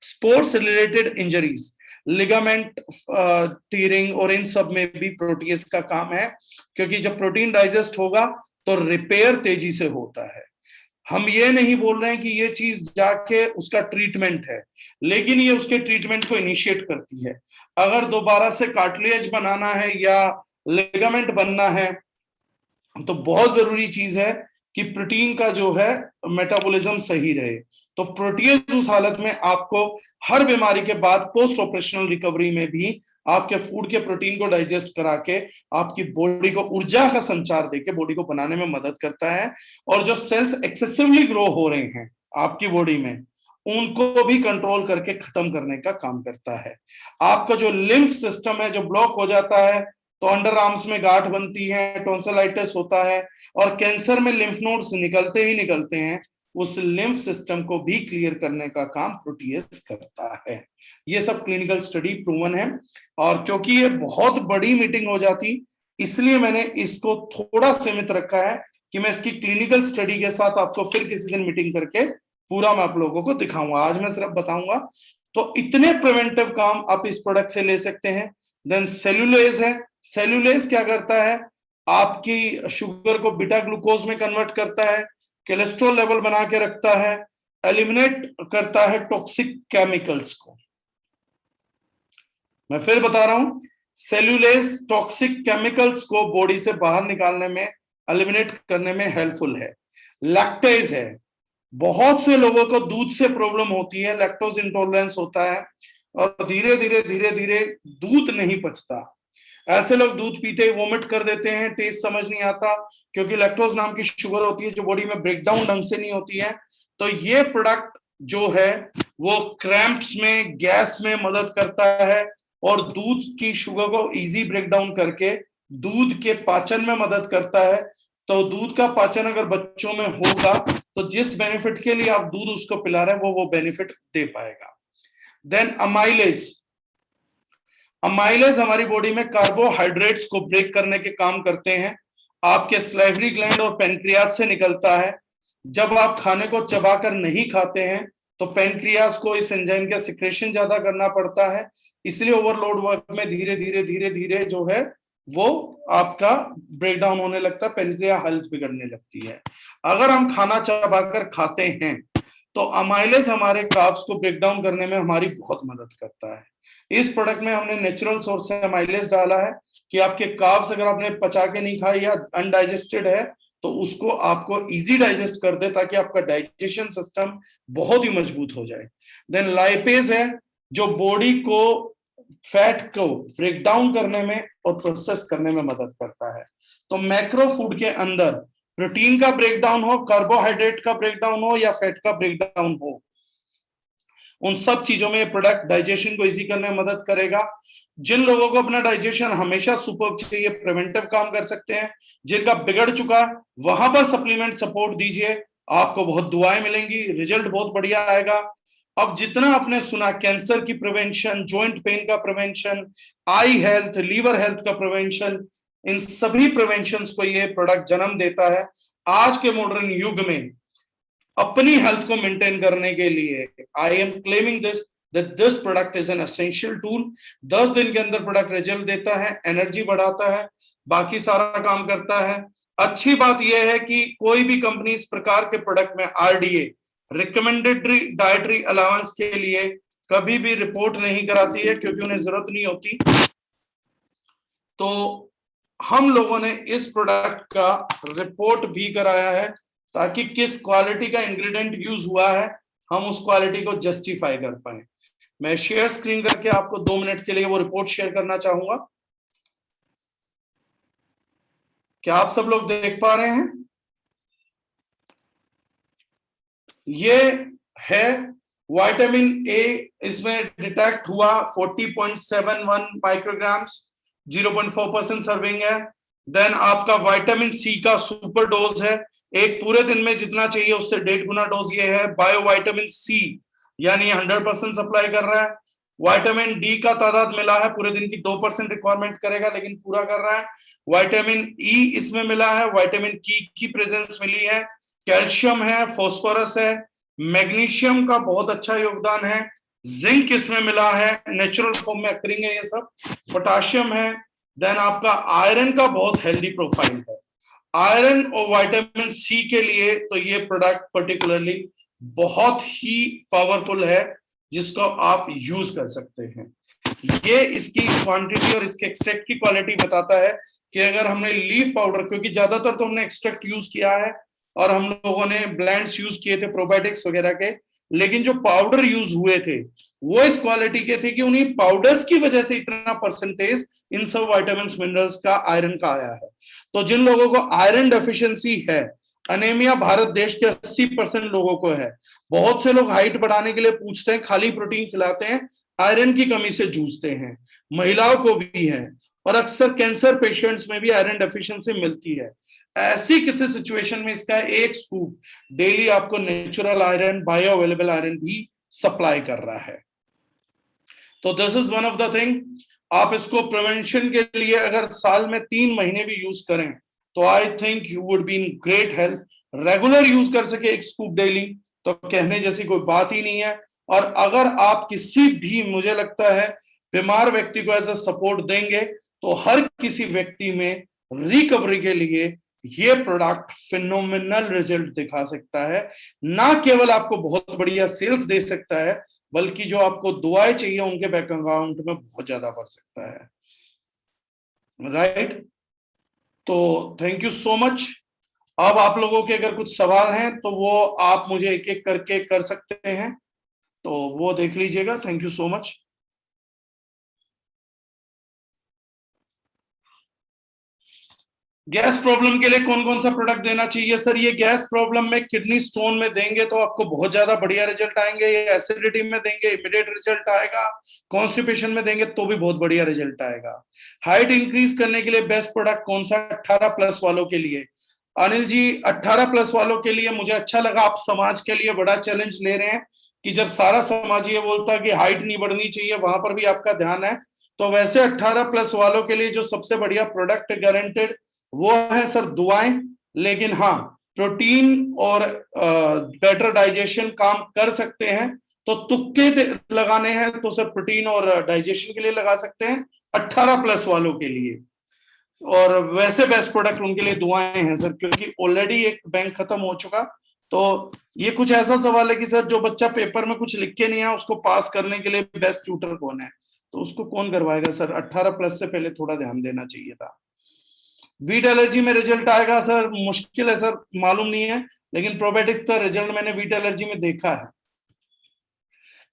Sports related injuries, ligament tearing और इन सब में भी प्रोटीएज का काम है, क्योंकि जब प्रोटीन डाइजेस्ट होगा तो रिपेयर तेजी से होता है। हम ये नहीं बोल रहे हैं कि ये चीज जाके उसका ट्रीटमेंट है, लेकिन ये उसके ट्रीटमेंट को इनिशिएट करती है। अगर दोबारा से कार्टिलेज बनाना है या लिगामेंट बनना है, तो बहुत जरूरी चीज है कि प्रोटीन का जो है मेटाबॉलिज्म सही रहे। तो प्रोटीएज उस हालत में आपको हर बीमारी के बाद पोस्ट ऑपरेशनल रिकवरी में भी आपके फूड के प्रोटीन को डाइजेस्ट करा के आपकी बॉडी को ऊर्जा का संचार देके बॉडी को बनाने में मदद करता है। और जो सेल्स एक्सेसिवली ग्रो हो रहे हैं आपकी बॉडी में, उनको भी कंट्रोल करके खत्म करने का काम करता है। आपका जो लिम्फ सिस्टम है, जो ब्लॉक हो जाता है, तो अंडर आर्म्स में गांठ बनती है, टॉन्सिलाइटिस होता है, और कैंसर में लिम्फ नोड्स निकलते ही निकलते हैं, उस लिम्फ सिस्टम को भी क्लियर करने का काम प्रोटीएज करता है। ये सब क्लिनिकल स्टडी प्रूवन है। और क्योंकि ये बहुत बड़ी मीटिंग हो जाती, इसलिए मैंने इसको थोड़ा सीमित रखा है कि मैं इसकी क्लिनिकल स्टडी के साथ आपको फिर किसी दिन मीटिंग करके पूरा मैं आप लोगों को दिखाऊंगा। आज मैं सिर्फ बताऊंगा। तो इतने प्रिवेंटिव काम आप इस प्रोडक्ट से ले सकते हैं। देन सेलुलेज है। सेलुलेज क्या करता है? आपकी शुगर को बीटा ग्लूकोज में कन्वर्ट करता है, कोलेस्ट्रॉल लेवल बना के रखता है, एलिमिनेट करता है टॉक्सिक केमिकल्स को। मैं फिर बता रहा हूं, सेलुलेज टॉक्सिक केमिकल्स को बॉडी से बाहर निकालने में, एलिमिनेट करने में हेल्पफुल है। लैक्टेज है। बहुत से लोगों को दूध से प्रॉब्लम होती है, लैक्टोज इंटॉलरेंस होता है और धीरे धीरे दूध नहीं पचता। ऐसे लोग दूध पीते ही वोमिट कर देते हैं, टेस्ट समझ नहीं आता, क्योंकि लैक्टोज नाम की शुगर होती है जो बॉडी में ब्रेकडाउन ढंग से नहीं होती है। तो ये प्रोडक्ट जो है वो क्रैम्प्स में, गैस में मदद करता है और दूध की शुगर को इजी ब्रेकडाउन करके दूध के पाचन में मदद करता है। तो दूध का पाचन अगर बच्चों में होगा तो जिस बेनिफिट के लिए आप दूध उसको पिला रहे हैं वो बेनिफिट दे पाएगा। देन अमाइलेज, अमाइलेज हमारी बॉडी में कार्बोहाइड्रेट्स को ब्रेक करने के काम करते हैं। आपके स्लाइवरी ग्लैंड और पेनक्रियाज से निकलता है। जब आप खाने को चबाकर नहीं खाते हैं तो पेनक्रियाज को इस एंजाइम का सिक्रेशन ज्यादा करना पड़ता है, इसलिए ओवरलोड वर्क में धीरे धीरे धीरे धीरे जो है वो आपका ब्रेक डाउन होने लगता है, पेनक्रिया हेल्थ बिगड़ने लगती है। अगर हम खाना चबाकर खाते हैं तो अमाइलेज हमारे कार्ब्स को ब्रेक डाउन करने में हमारी बहुत मदद करता है। इस प्रोडक्ट में हमने नेचुरल सोर्स से अमाइलेज डाला है कि आपके कार्ब्स अगर आपने पचा के नहीं खाए या अनडाइजेस्टेड है तो उसको आपको इजी डाइजेस्ट कर दे ताकि आपका डाइजेशन सिस्टम बहुत ही मजबूत हो जाए। देन लाइपेज है जो बॉडी को फैट को ब्रेक डाउन करने में और प्रोसेस करने में मदद करता है। तो मैक्रो फूड के अंदर प्रोटीन का ब्रेकडाउन हो, कार्बोहाइड्रेट का ब्रेकडाउन हो या फैट का ब्रेकडाउन हो, उन सब चीजों में प्रोडक्ट डाइजेशन को इजी करने में मदद करेगा। जिन लोगों को अपना डाइजेशन हमेशा सुपर चाहिए, प्रिवेंटिव काम कर सकते हैं। जिनका बिगड़ चुका वहां पर सप्लीमेंट सपोर्ट दीजिए, आपको बहुत दुआएं मिलेंगी, रिजल्ट बहुत बढ़िया आएगा। अब जितना आपने सुना कैंसर की प्रिवेंशन, जॉइंट पेन का प्रिवेंशन, आई हेल्थ, लीवर हेल्थ का प्रिवेंशन, इन सभी प्रिवेंशन को ये प्रोडक्ट जन्म देता है। आज के मॉडर्न युग में अपनी हेल्थ को मेंटेन करने के लिए I am claiming this product is an essential tool. 10 दिन के अंदर प्रोडक्ट रिजल्ट देता है, एनर्जी बढ़ाता है, बाकी सारा काम करता है। अच्छी बात यह है कि कोई भी कंपनी इस प्रकार के प्रोडक्ट में आरडीए रिकमेंडेड डाइटरी अलाउंस के लिए कभी भी रिपोर्ट नहीं कराती है क्योंकि उन्हें जरूरत नहीं होती। तो हम लोगों ने इस प्रोडक्ट का रिपोर्ट भी कराया है ताकि किस क्वालिटी का इंग्रेडिएंट यूज हुआ है हम उस क्वालिटी को जस्टिफाई कर पाए। मैं शेयर स्क्रीन करके आपको 2 मिनट के लिए वो रिपोर्ट शेयर करना चाहूंगा। क्या आप सब लोग देख पा रहे हैं? ये है विटामिन ए, इसमें डिटेक्ट हुआ 40.71 माइक्रोग्राम्स, 0.4% सर्विंग है। देन आपका विटामिन सी का सुपर डोज है, एक पूरे दिन में जितना चाहिए उससे 1.5 गुना डोज ये है। बायो विटामिन सी यानी 100% सप्लाई कर रहा है। विटामिन डी का तादाद मिला है, पूरे दिन की 2% रिक्वायरमेंट करेगा लेकिन पूरा कर रहा है। विटामिन ई इसमें मिला है, विटामिन की प्रेजेंस मिली है, कैल्शियम है, फास्फोरस है, मैग्नीशियम का बहुत अच्छा योगदान है, जिंक इसमें मिला है, नेचुरल फॉर्म में अक्रिंग है ये सब, पोटाशियम है। देन आपका आयरन का बहुत हेल्दी प्रोफाइल है। आयरन और विटामिन सी के लिए तो ये प्रोडक्ट पर्टिकुलरली बहुत ही पावरफुल है जिसको आप यूज कर सकते हैं। ये इसकी क्वांटिटी और इसके एक्सट्रैक्ट की क्वालिटी बताता है कि अगर हमने लीफ पाउडर, क्योंकि ज्यादातर तो हमने एक्सट्रैक्ट यूज किया है और हम लोगों ने ब्लेंड्स यूज किए थे प्रोबायोटिक्स वगैरह के, लेकिन जो पाउडर यूज हुए थे वो इस क्वालिटी के थे कि उन्हीं पाउडर्स की वजह से इतना परसेंटेज इन सब विटामिन मिनरल्स का, आयरन का आया है। तो जिन लोगों को आयरन डेफिशिएंसी है, अनेमिया भारत देश के 80% लोगों को है। बहुत से लोग हाइट बढ़ाने के लिए पूछते हैं, खाली प्रोटीन खिलाते हैं, आयरन की कमी से जूझते हैं। महिलाओं को भी है और अक्सर कैंसर पेशेंट्स में भी आयरन डेफिशिएंसी मिलती है। ऐसी किसी सिचुएशन में इसका एक स्कूप डेली आपको natural iron, bio available iron भी सप्लाई कर रहा है। तो this is one of the thing. आप इसको प्रिवेंशन के लिए अगर साल में 3 महीने भी यूज करें तो I think you would be in great health. Regular use कर सके एक स्कूप डेली तो कहने जैसी कोई बात ही नहीं है। और अगर आप किसी भी, मुझे लगता है, बीमार व्यक्ति को एज अ सपोर्ट देंगे तो हर किसी व्यक्ति में रिकवरी के लिए ये प्रोडक्ट फिनोमिनल रिजल्ट दिखा सकता है। ना केवल आपको बहुत बढ़िया सेल्स दे सकता है बल्कि जो आपको दुआएं चाहिए उनके बैंक अकाउंट में बहुत ज्यादा बढ़ सकता है। राइट? तो थैंक यू सो मच। अब आप लोगों के अगर कुछ सवाल हैं तो वो आप मुझे एक एक करके कर सकते हैं, तो वो देख लीजिएगा। Thank you so much. Gas problem के लिए कौन कौन सा प्रोडक्ट देना चाहिए सर? ये गैस प्रॉब्लम में किडनी स्टोन में देंगे तो आपको बहुत ज्यादा बढ़िया रिजल्ट आएंगे, ये एसिडिटी में देंगे इमीडिएट रिजल्ट आएगा, कॉन्स्टिपेशन में देंगे तो भी बहुत बढ़िया रिजल्ट आएगा। हाइट इंक्रीज करने के लिए बेस्ट प्रोडक्ट कौन सा? 18+ वालों के लिए अनिल जी 18+ वालों के लिए मुझे अच्छा लगा, आप समाज के लिए बड़ा चैलेंज ले रहे हैं कि जब सारा समाज ये बोलता है कि हाइट नहीं बढ़नी चाहिए, वहां पर भी आपका ध्यान है। तो वैसे 18+ वालों के लिए जो सबसे बढ़िया प्रोडक्ट गारंटेड वो है सर दुआएं। लेकिन हाँ, प्रोटीन और बेटर डाइजेशन काम कर सकते हैं, तो तुक्के लगाने हैं तो सर प्रोटीन और डाइजेशन के लिए लगा सकते हैं 18+ वालों के लिए। और वैसे बेस्ट प्रोडक्ट उनके लिए दुआएं हैं सर, क्योंकि ऑलरेडी एक बैंक खत्म हो चुका। तो ये कुछ ऐसा सवाल है कि सर जो बच्चा पेपर में कुछ लिख के नहीं है उसको पास करने के लिए बेस्ट ट्यूटर कौन है, तो उसको कौन करवाएगा सर? 18+ से पहले थोड़ा ध्यान देना चाहिए था। वीट एलर्जी में रिजल्ट आएगा सर, मुश्किल है सर, मालूम नहीं है, लेकिन प्रोबायोटिक्स का रिजल्ट मैंने वीट एलर्जी में देखा है।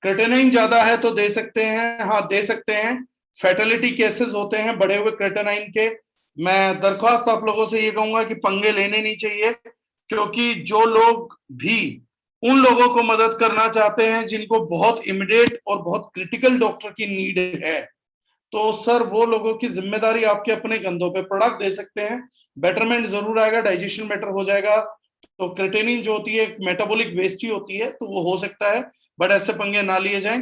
क्रेटेनाइन ज्यादा है तो दे सकते हैं, हाँ दे सकते हैं। फैटेलिटी केसेस होते हैं बढ़े हुए क्रेटेनाइन के। मैं दरख्वास्त आप लोगों से ये कहूंगा कि पंगे लेने नहीं चाहिए, क्योंकि जो लोग भी उन लोगों को मदद करना चाहते हैं जिनको बहुत इमीडिएट और बहुत क्रिटिकल डॉक्टर की नीड है, तो सर वो लोगों की जिम्मेदारी आपके अपने कंधों पे। प्रोडक्ट दे सकते हैं, बेटरमेंट जरूर आएगा, डाइजेशन बेटर हो जाएगा। तो क्रेटेनिन जो होती है मेटाबॉलिक वेस्ट ही होती है, तो वो हो सकता है, बट ऐसे पंगे ना लिए जाएं।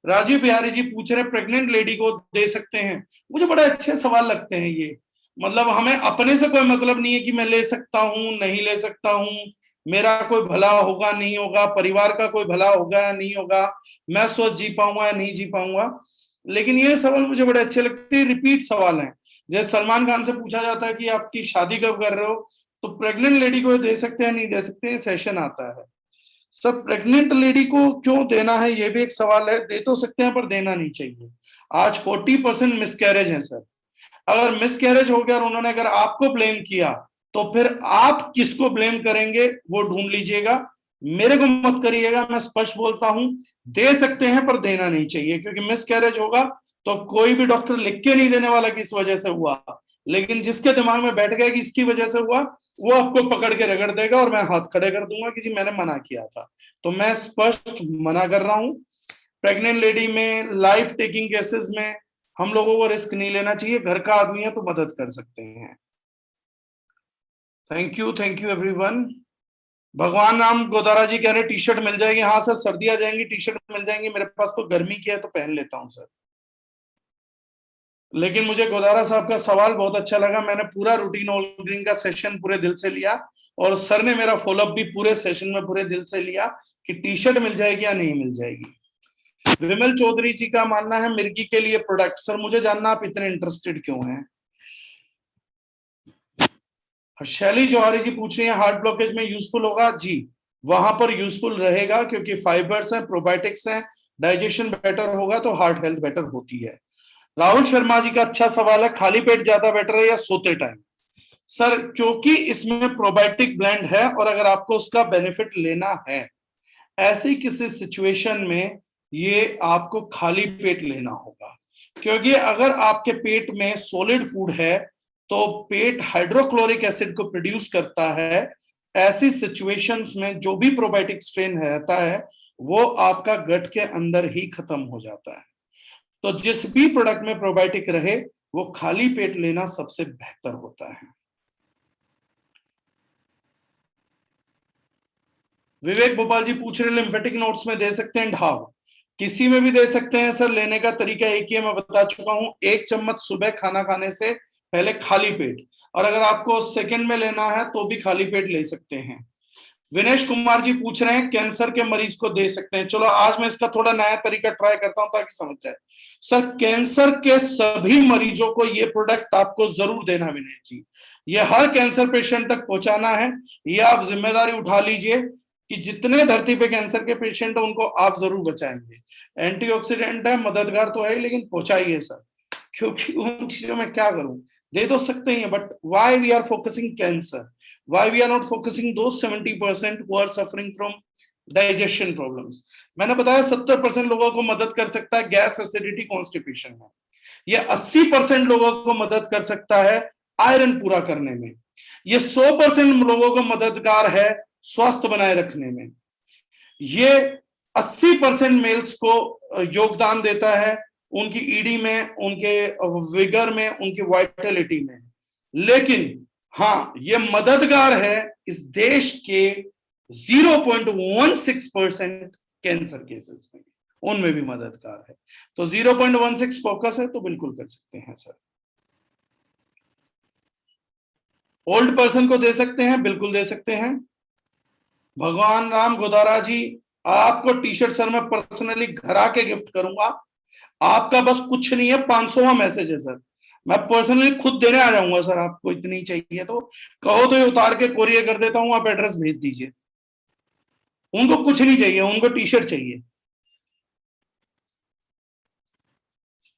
राजीव बिहारी जी पूछ रहे प्रेग्नेंट लेडी को दे सकते हैं? मुझे बड़े अच्छे सवाल लगते हैं ये। मतलब हमें अपने से कोई मतलब नहीं है कि मैं ले सकता हूं नहीं ले सकता हूं, मेरा कोई भला होगा नहीं होगा, परिवार का कोई भला होगा या नहीं होगा, मैं स्वस्थ जी पाऊंगा या नहीं जी पाऊंगा। लेकिन ये सवाल मुझे बड़े अच्छे लगते हैं, रिपीट सवाल हैं। जैसे सलमान खान से पूछा जाता है कि आपकी शादी कब कर रहे हो, तो प्रेग्नेंट लेडी को दे सकते हैं नहीं दे सकते, सेशन आता है। सब प्रेग्नेंट लेडी को क्यों देना है ये भी एक सवाल है। दे तो सकते हैं पर देना नहीं चाहिए। आज 40% मिसकैरेज है सर। अगर मिसकैरेज हो गया और उन्होंने अगर आपको ब्लेम किया, तो फिर आप किसको ब्लेम करेंगे वो ढूंढ लीजिएगा, मेरे को मत करिएगा। मैं स्पष्ट बोलता हूं, दे सकते हैं पर देना नहीं चाहिए, क्योंकि मिसकैरेज होगा तो कोई भी डॉक्टर लिख के नहीं देने वाला कि इस वजह से हुआ, लेकिन जिसके दिमाग में बैठ गया कि इसकी वजह से हुआ, वो आपको पकड़ के रगड़ देगा और मैं हाथ खड़े कर दूंगा कि जी मैंने मना किया था। तो मैं स्पष्ट मना कर रहा हूं। प्रेग्नेंट लेडी में, लाइफ टेकिंग केसेस में हम लोगों को रिस्क नहीं लेना चाहिए। घर का आदमी है तो मदद कर सकते हैं। Thank you everyone. भगवान राम गोदारा जी कह रहे टी शर्ट मिल जाएगी? हाँ सर, सर्दियां जाएंगी टी शर्ट मिल जाएंगी, मेरे पास तो गर्मी की है तो पहन लेता हूं सर। लेकिन मुझे गोदारा साहब का सवाल बहुत अच्छा लगा, मैंने पूरा रूटीन ऑल ग्रीन का सेशन पूरे दिल से लिया, और सर ने मेरा फॉलोअप भी पूरे सेशन में पूरे दिल से लिया कि टी शर्ट मिल जाएगी या नहीं मिल जाएगी। विमल चौधरी जी का मानना है मिर्गी के लिए प्रोडक्ट। सर मुझे जानना आप इतने इंटरेस्टेड क्यों हैं? शैली जौहरी जी पूछ रही है हार्ट ब्लॉकेज में यूजफुल होगा? जी वहां पर यूजफुल रहेगा, क्योंकि फाइबर्स हैं, प्रोबायोटिक्स हैं, डाइजेशन बेटर होगा तो हार्ट हेल्थ बेटर होती है। राहुल शर्मा जी का अच्छा सवाल है, खाली पेट ज्यादा बेटर है या सोते टाइम? सर क्योंकि इसमें प्रोबायोटिक ब्लेंड है, और अगर आपको उसका बेनिफिट लेना है ऐसी किसी सिचुएशन में, ये आपको खाली पेट लेना होगा। क्योंकि अगर आपके पेट में सॉलिड फूड है तो पेट हाइड्रोक्लोरिक एसिड को प्रोड्यूस करता है। ऐसी सिचुएशंस में जो भी प्रोबायोटिक स्ट्रेन रहता है वो आपका गट के अंदर ही खत्म हो जाता है। तो जिस भी प्रोडक्ट में प्रोबायोटिक रहे वो खाली पेट लेना सबसे बेहतर होता है। विवेक भोपाल जी पूछ रहे लिम्फेटिक नोड्स में दे सकते हैं ढाव? किसी में भी दे सकते हैं सर, लेने का तरीका एक ही है, मैं बता चुका हूं। 1 चम्मच सुबह खाना खाने से पहले खाली पेट, और अगर आपको सेकंड में लेना है तो भी खाली पेट ले सकते हैं। विनेश कुमार जी पूछ रहे हैं कैंसर के मरीज को दे सकते हैं? चलो आज मैं इसका थोड़ा नया तरीका ट्राई करता हूं ताकि समझ जाए। सर कैंसर के सभी मरीजों को ये प्रोडक्ट आपको जरूर देना विनेश जी, ये हर कैंसर पेशेंट तक पहुंचाना है। ये आप जिम्मेदारी उठा लीजिए कि जितने धरती पे कैंसर के पेशेंट है उनको आप जरूर बचाएंगे। एंटीऑक्सीडेंट है, मददगार तो है, लेकिन पहुंचाइए सर, क्योंकि उन चीजों में क्या करूं, दे तो सकते ही हैं, but why we are focusing cancer, why we are not focusing those 70% who are suffering from digestion problems? मैंने बताया 70% लोगों को मदद कर सकता है गैस एसिडिटी कॉन्स्टिपेशन में, ये 80% लोगों को मदद कर सकता है आयरन पूरा करने में, ये 100% लोगों को मददगार है स्वास्थ्य बनाए रखने में, ये 80% मेल्स को योगदान देता है उनकी ईडी में, उनके विगर में, उनकी वाइटलिटी में। लेकिन हाँ, ये मददगार है इस देश के 0.16% कैंसर केसेस में, उनमें भी मददगार है। तो 0.16 फोकस है तो बिल्कुल कर सकते हैं सर। ओल्ड पर्सन को दे सकते हैं, बिल्कुल दे सकते हैं। भगवान राम गोदारा जी, आपको टी शर्ट सर मैं पर्सनली घर आके गिफ्ट करूंगा। आपका बस कुछ नहीं है, 500वां मैसेज है सर, मैं पर्सनली खुद देने आ जाऊंगा सर। आपको इतनी चाहिए तो कहो तो ये उतार के कोरियर कर देता हूं, आप एड्रेस भेज दीजिए। उनको कुछ नहीं चाहिए, उनको टी शर्ट चाहिए।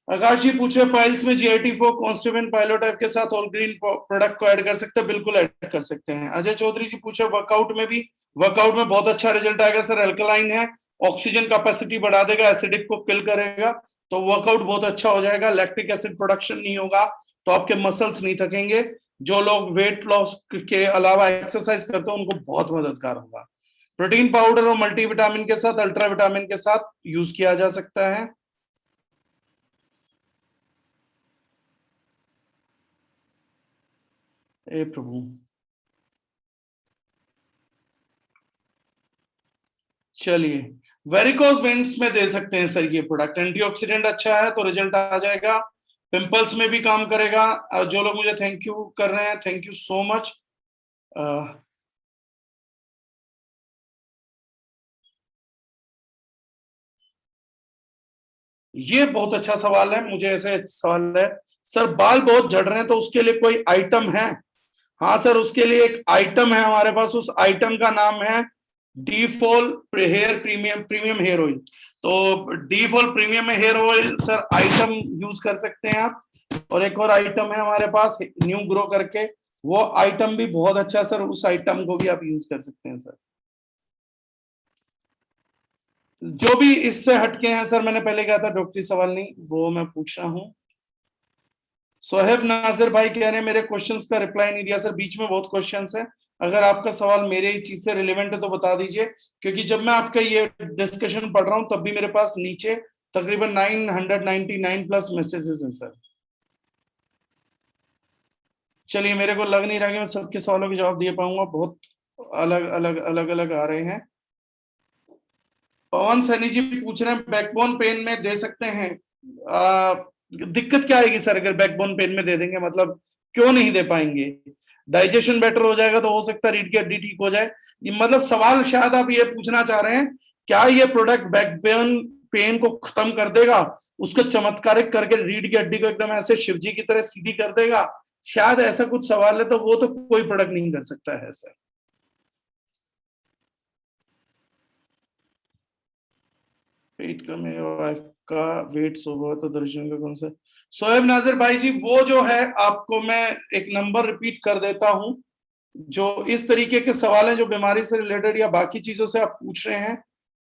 आकाश जी पूछ रहे पाइल्स में GIT4 कॉन्स्टेबल पाइलोटाइप के साथ ऑल ग्रीन प्रोडक्ट को ऐड कर सकते हैं, बिल्कुल ऐड कर सकते हैं। अजय चौधरी जी पूछे वर्कआउट में भी, वर्कआउट में बहुत अच्छा रिजल्ट आएगा सर। अल्कलाइन है, ऑक्सीजन कैपेसिटी बढ़ा देगा, एसिडिक को किल करेगा, तो वर्कआउट बहुत अच्छा हो जाएगा। लैक्टिक एसिड प्रोडक्शन नहीं होगा तो आपके मसल्स नहीं थकेंगे। जो लोग वेट लॉस के अलावा एक्सरसाइज करते हैं उनको बहुत मददगार होगा। प्रोटीन पाउडर और मल्टीविटामिन के साथ, अल्ट्रा विटामिन के साथ यूज किया जा सकता है। ए प्रभु, चलिए वेरिकोज वेन्स में दे सकते हैं सर ये प्रोडक्ट। एंटीऑक्सीडेंट अच्छा है तो रिजल्ट आ जाएगा। पिंपल्स में भी काम करेगा। जो लोग मुझे थैंक यू कर रहे हैं, थैंक यू सो मच। ये बहुत अच्छा सवाल है, मुझे ऐसे सवाल है सर, बाल बहुत झड़ रहे हैं तो उसके लिए कोई आइटम है? हाँ सर, उसके लिए एक आइटम है हमारे पास, उस आइटम का नाम है डीफॉल हेयर प्रीमियम हेयर ऑयल। तो डीफॉल premium hair oil sir item use कर सकते हैं आप। और एक और आइटम है हमारे पास न्यू ग्रो करके, वो आइटम भी बहुत अच्छा है सर, उस आइटम को भी आप यूज कर सकते हैं सर। जो भी इससे हटके हैं सर, मैंने पहले कहा था डॉक्टरी सवाल नहीं, वो मैं पूछ रहा हूँ। सोहेब नाजिर भाई कह रहे हैं मेरे क्वेश्चंस का रिप्लाई नहीं दिया सर। बीच में बहुत क्वेश्चंस हैं, अगर आपका सवाल मेरे ही चीज से रिलेवेंट है तो बता दीजिए, क्योंकि जब मैं आपका ये डिस्कशन पढ़ रहा हूं तब भी मेरे पास नीचे तकरीबन 999 प्लस मैसेजेस हैं सर। चलिए, मेरे को लग नहीं रहा कि मैं सबके सवालों के जवाब दे पाऊंगा, बहुत अलग अलग आ रहे हैं। पवन सैनी जी पूछ रहे हैं बैकबोन पेन में दे सकते हैं? दिक्कत क्या आएगी सर अगर बैकबोन पेन में दे देंगे, मतलब क्यों नहीं दे पाएंगे? डाइजेशन बेटर हो जाएगा तो हो सकता है रीढ़ की हड्डी ठीक हो जाए। ये मतलब सवाल शायद आप ये पूछना चाह रहे हैं, क्या ये प्रोडक्ट बैकबोन पेन को खत्म कर देगा, उसको चमत्कारिक करके रीढ़ की हड्डी को एकदम ऐसे शिवजी की तरह सीधी कर देगा? शायद ऐसा कुछ सवाल है, तो वो तो कोई प्रोडक्ट नहीं कर सकता है सर। पेट का, मेरे वाइफ का वेट 100 तो दर्शन का कौन सा? सोएब नाजिर भाई जी, वो जो है आपको मैं एक नंबर रिपीट कर देता हूं। जो इस तरीके के सवाल हैं जो बीमारी से रिलेटेड या बाकी चीजों से आप पूछ रहे हैं,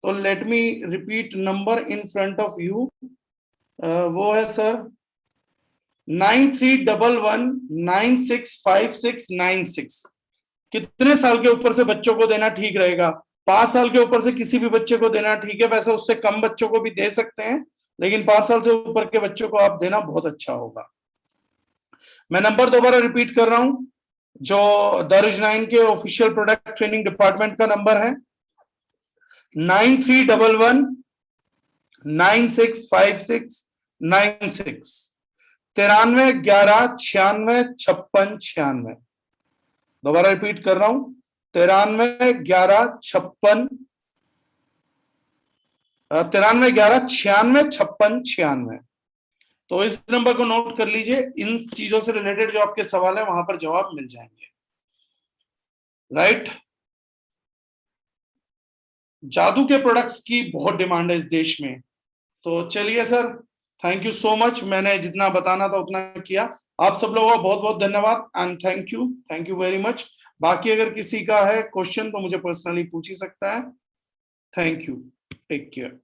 तो let me repeat number in front of you. वो है सर 9311965696। कितने साल के ऊपर से बच्चों को देना ठीक रहेगा? 5 साल के ऊपर से किसी भी बच्चे को देना ठीक है, वैसे उससे कम बच्चों को भी दे सकते हैं, लेकिन 5 साल से ऊपर के बच्चों को आप देना बहुत अच्छा होगा। मैं नंबर दोबारा रिपीट कर रहा हूं, जो दारुल के ऑफिशियल प्रोडक्ट ट्रेनिंग डिपार्टमेंट का नंबर है 9311965696, 9311965696। दोबारा रिपीट कर रहा हूं, 931156 9311965696। तो इस नंबर को नोट कर लीजिए, इन चीजों से रिलेटेड जो आपके सवाल है वहां पर जवाब मिल जाएंगे। राइट। जादू के प्रोडक्ट्स की बहुत डिमांड है इस देश में। तो चलिए sir, thank you so much, मैंने जितना बताना था उतना किया। आप सब लोगों का बहुत बहुत धन्यवाद and thank you very much. बाकी अगर किसी का है क्वेश्चन तो मुझे पर्सनली पूछ ही सकता है। Thank you, take care.